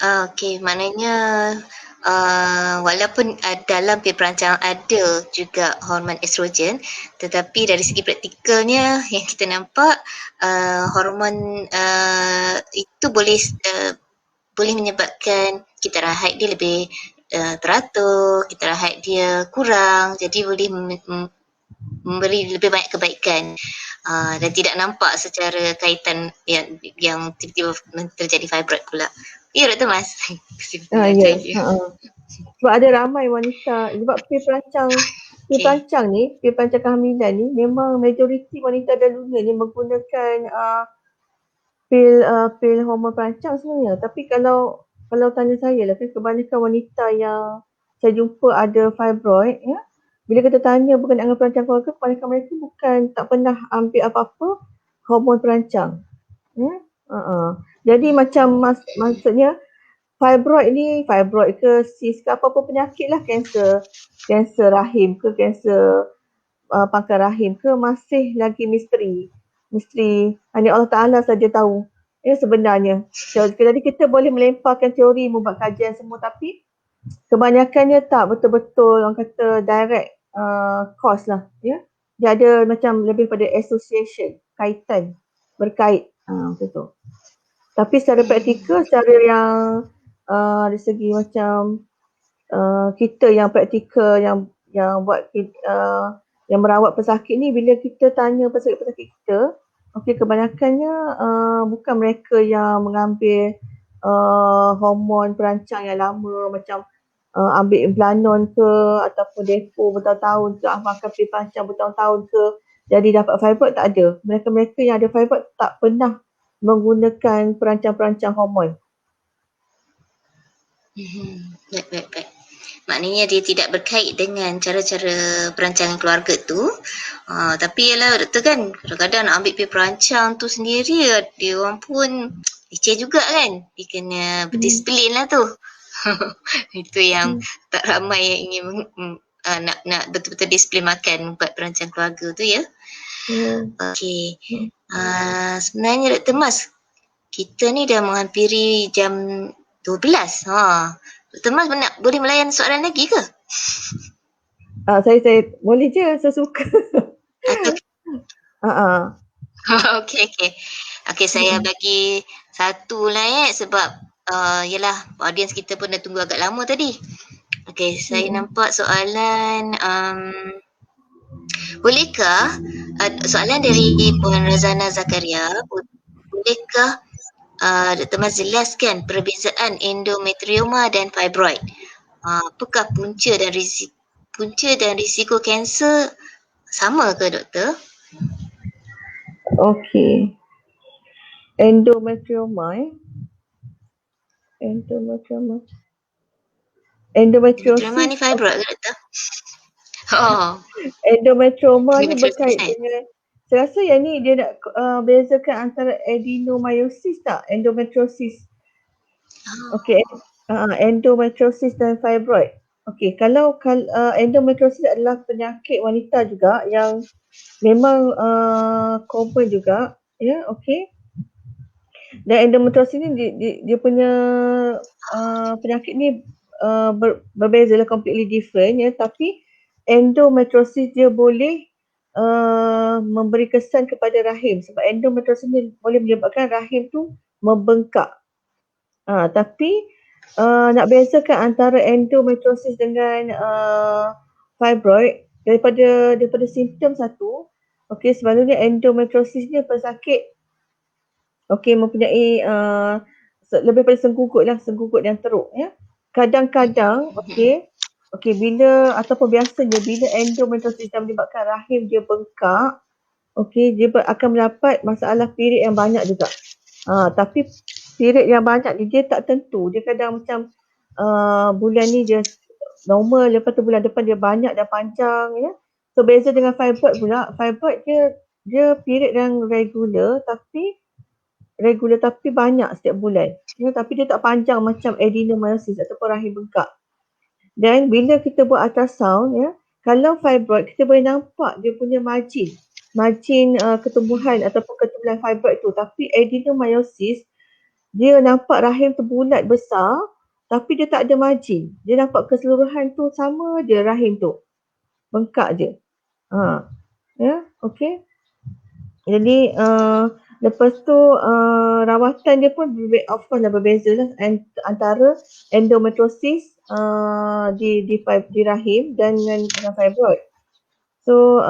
Okey, maknanya walaupun dalam pil perancang ada juga hormon estrogen, tetapi dari segi praktikalnya yang kita nampak hormon itu boleh menyebabkan kitaran haid dia lebih teratur, kitaran haid dia kurang, jadi boleh memberi lebih banyak kebaikan. Dan tidak nampak secara kaitan yang tiba-tiba terjadi fibroid pula. Ya, Dr. Mas. Ya. Sebab ada ramai wanita, sebab pil perancang ni, pil perancang kehamilan ni memang majoriti wanita dalam dunia ni menggunakan pil hormon perancang sebenarnya. Tapi kalau tanya saya lah, kebanyakan wanita yang saya jumpa ada fibroid, ya, bila kita tanya berkenaan dengan perancang keluarga, kebanyakan mereka bukan tak pernah ambil apa-apa hormon perancang. Jadi macam maksudnya fibroid ke sis ke apa-apa penyakit lah, kanser rahim ke, kanser pangkal rahim ke, masih lagi misteri. Hanya Allah Ta'ala saja tahu, ya, sebenarnya. Jadi kita boleh melemparkan teori, membuat kajian semua, tapi kebanyakannya tak betul-betul orang kata direct cause lah, ya. Dia ada macam lebih pada association, kaitan, berkait, macam tu. Tapi secara praktikal, secara yang dari segi macam kita yang praktikal, yang buat yang merawat pesakit ni, bila kita tanya pesakit-pesakit kita, okey, kebanyakannya bukan mereka yang mengambil hormon perancang yang lama, macam ambil Implanon ke ataupun Depo bertahun-tahun ke, makan pil perancang bertahun-tahun ke, jadi dapat fibroid, tak ada. Mereka-mereka yang ada fibroid tak pernah menggunakan perancang-perancang hormon. Baik. Maknanya dia tidak berkait dengan cara-cara perancangan keluarga tu. Tapi ialah doktor kan, kadang-kadang nak ambil pil perancang tu sendiri, dia orang pun leceh juga kan. Dia kena berdisiplin lah tu. Itu yang tak ramai yang ingin nak betul-betul disiplin makan buat perancang keluarga tu ya. Okey. Sebenarnya Dr. Mas, kita ni dah menghampiri jam 12. Dr. Mas boleh melayan soalan lagi ke? Saya boleh je, saya suka. Okey. Okey, saya bagi satu lah sebab yalah audience kita pun dah tunggu agak lama tadi. Okey, saya nampak soalan bolehkah soalan dari Puan Razana Zakaria, bolehkah Dr. Mas jelaskan perbezaan endometrioma dan fibroid? Apakah punca dan risiko kanser sama ke doktor? Okey. Endometrioma. Endometrioma ni Endometriosis. fibroid ke doktor? Endometrioma ni Endometriosis berkait kan? dengan, saya rasa yang ni dia nak bezakan antara adenomyosis tak? Endometriosis. Okey. Endometriosis dan fibroid. Okey, kalau endometriosis adalah penyakit wanita juga yang memang common juga, ya, okey. Dan endometriosis ni dia punya penyakit ni berbeza lah, completely different ya, tapi endometriosis dia boleh memberi kesan kepada rahim sebab endometriosis ni boleh menyebabkan rahim tu membengkak. Tapi nak bezakan antara endometriosis dengan fibroid daripada simptom satu. Okey, sebenarnya endometriosis ni pesakit mempunyai lebih pada senggugut yang teruk ya. Kadang-kadang bila ataupun biasanya bila endometriosis dah menyebabkan rahim dia bengkak, dia akan mendapat masalah period yang banyak juga. Tapi period yang banyak ni dia tak tentu. Dia kadang macam bulan ni dia normal, lepas tu bulan depan dia banyak dan panjang ya. So beza dengan fibroid pula, fibroid dia period yang regular tapi banyak setiap bulan. Ya, tapi dia tak panjang macam adenomyosis ataupun rahim bengkak. Dan bila kita buat ultrasound ya, kalau fibroid kita boleh nampak dia punya margin ketumbuhan ataupun ketumbuhan fibroid tu, tapi adenomyosis dia nampak rahim tu bulat besar tapi dia tak ada margin. Dia nampak keseluruhan tu sama je rahim tu. Bengkak je. Ya, okey. Jadi lepas tu rawatan dia pun of course dah berbeza lah antara endometriosis di rahim dan dengan fibroid. So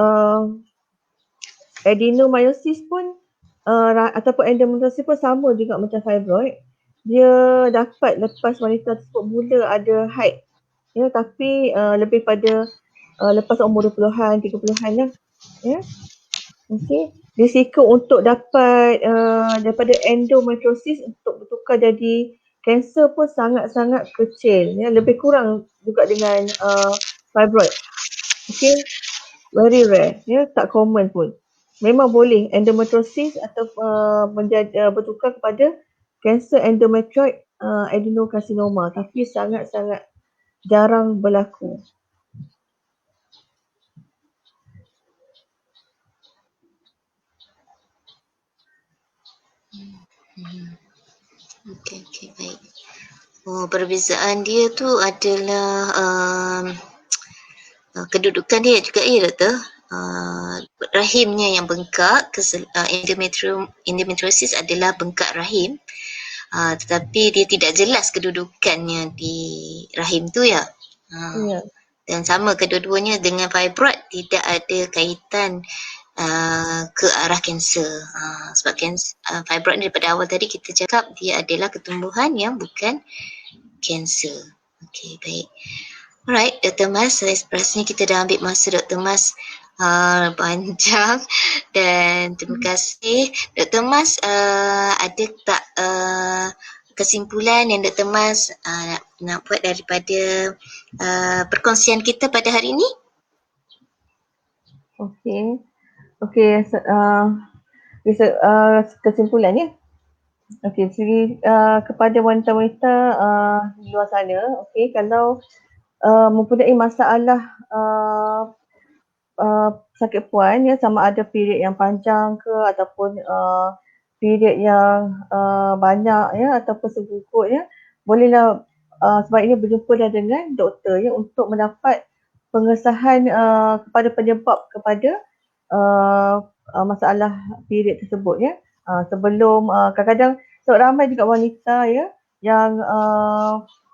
adenomyosis pun ataupun endometriosis pun sama juga macam fibroid. Dia dapat lepas wanita tersebut mula ada haid. Ya, tapi lebih pada lepas umur 20-an, 30-an lah. Ya. Okey. Risiko untuk dapat daripada endometriosis untuk bertukar jadi kanser pun sangat-sangat kecil. Ya, lebih kurang juga dengan fibroid. Okey. Very rare. Ya, tak common pun. Memang boleh endometriosis atau bertukar kepada kanser endometrioid adenocarcinoma, tapi sangat-sangat jarang berlaku. Okey, baik. Perbezaan dia tu adalah kedudukan dia juga ya doktor. Rahimnya yang bengkak, endometriosis adalah bengkak rahim. Tetapi dia tidak jelas kedudukannya di rahim tu ya. Ya. Dan sama kedua-duanya dengan fibroid, tidak ada kaitan ke arah kanser. Sebab fibroid ni daripada awal tadi kita cakap dia adalah ketumbuhan yang bukan kanser. Okey, baik. Alright, Dr. Mas, saya rasanya kita dah ambil masa Dr. Mas panjang dan terima kasih. Dr. Mas, ada tak kesimpulan yang Dr. Mas nak buat daripada perkongsian kita pada hari ini? Okey, kesimpulan ya. Okey, segi kepada wanita-wanita di luar sana, okey, kalau mempunyai masalah sakit puan ya, sama ada period yang panjang ke ataupun period yang banyak ya ataupun seguguk ya, bolehlah sebaiknya berjumpalah dengan doktor ya untuk mendapat pengesahan kepada penyebab kepada uh, masalah period tersebut ya. Sebelum kadang-kadang sebab ramai juga wanita ya yang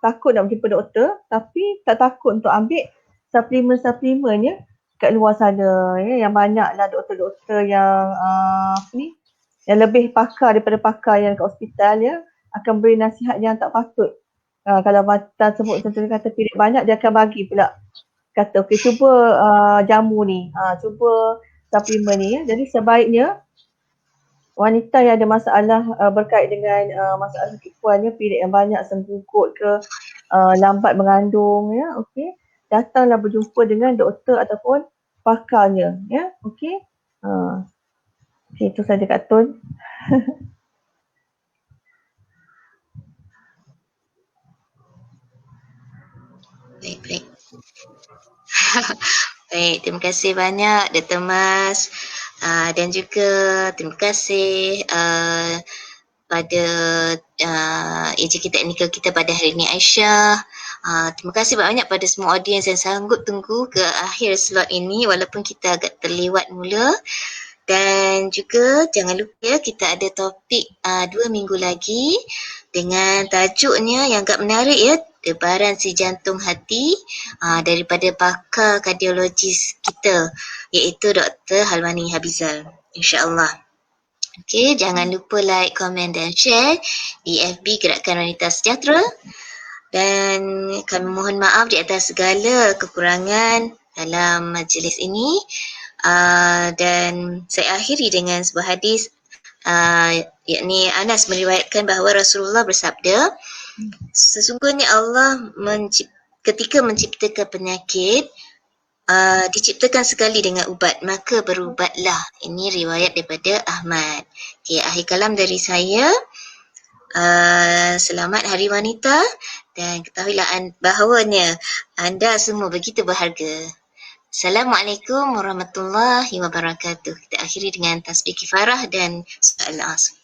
takut nak jumpa doktor tapi tak takut untuk ambil suplemen-suplemen ya kat luar sana ya, yang banyaklah doktor-doktor yang apa ni, yang lebih pakar daripada pakar yang kat hospital ya, akan beri nasihat yang tak patut. Kalau mata sebut contohnya kata period banyak, dia akan bagi pula kata okey cuba jamu ni, cuba suplemen ni ya. Jadi sebaiknya wanita yang ada masalah berkait dengan masalah sakit puan ya, period yang banyak, senggugut ke, lambat mengandung ya, okey. Datanglah berjumpa dengan doktor ataupun pakarnya ya, okey. Okey, itu saja Kak Tun. Baik. Baik, terima kasih banyak Dr. Mas. Dan juga terima kasih pada ejen teknikal kita pada hari ini, Aisyah. Terima kasih banyak pada semua audiens yang sanggup tunggu ke akhir slot ini walaupun kita agak terlewat mula. Dan juga jangan lupa ya, kita ada topik 2 minggu lagi dengan tajuknya yang agak menarik ya, debaran si jantung hati daripada pakar kardiologis kita, iaitu Dr. Halwani Habizal, insya-Allah. Okey, jangan lupa like, komen dan share di FB Gerakan Wanita Sejahtera. Dan kami mohon maaf di atas segala kekurangan dalam majlis ini. Dan saya akhiri dengan sebuah hadis, yakni Anas meriwayatkan bahawa Rasulullah bersabda, sesungguhnya Allah ketika menciptakan penyakit, diciptakan sekali dengan ubat, maka berubatlah. Ini riwayat daripada Ahmad. Okay, akhir kalam dari saya. Selamat Hari Wanita dan ketahuilah bahawanya anda semua begitu berharga. Assalamualaikum warahmatullahi wabarakatuh. Kita akhiri dengan tasbih kifarah dan soal asr.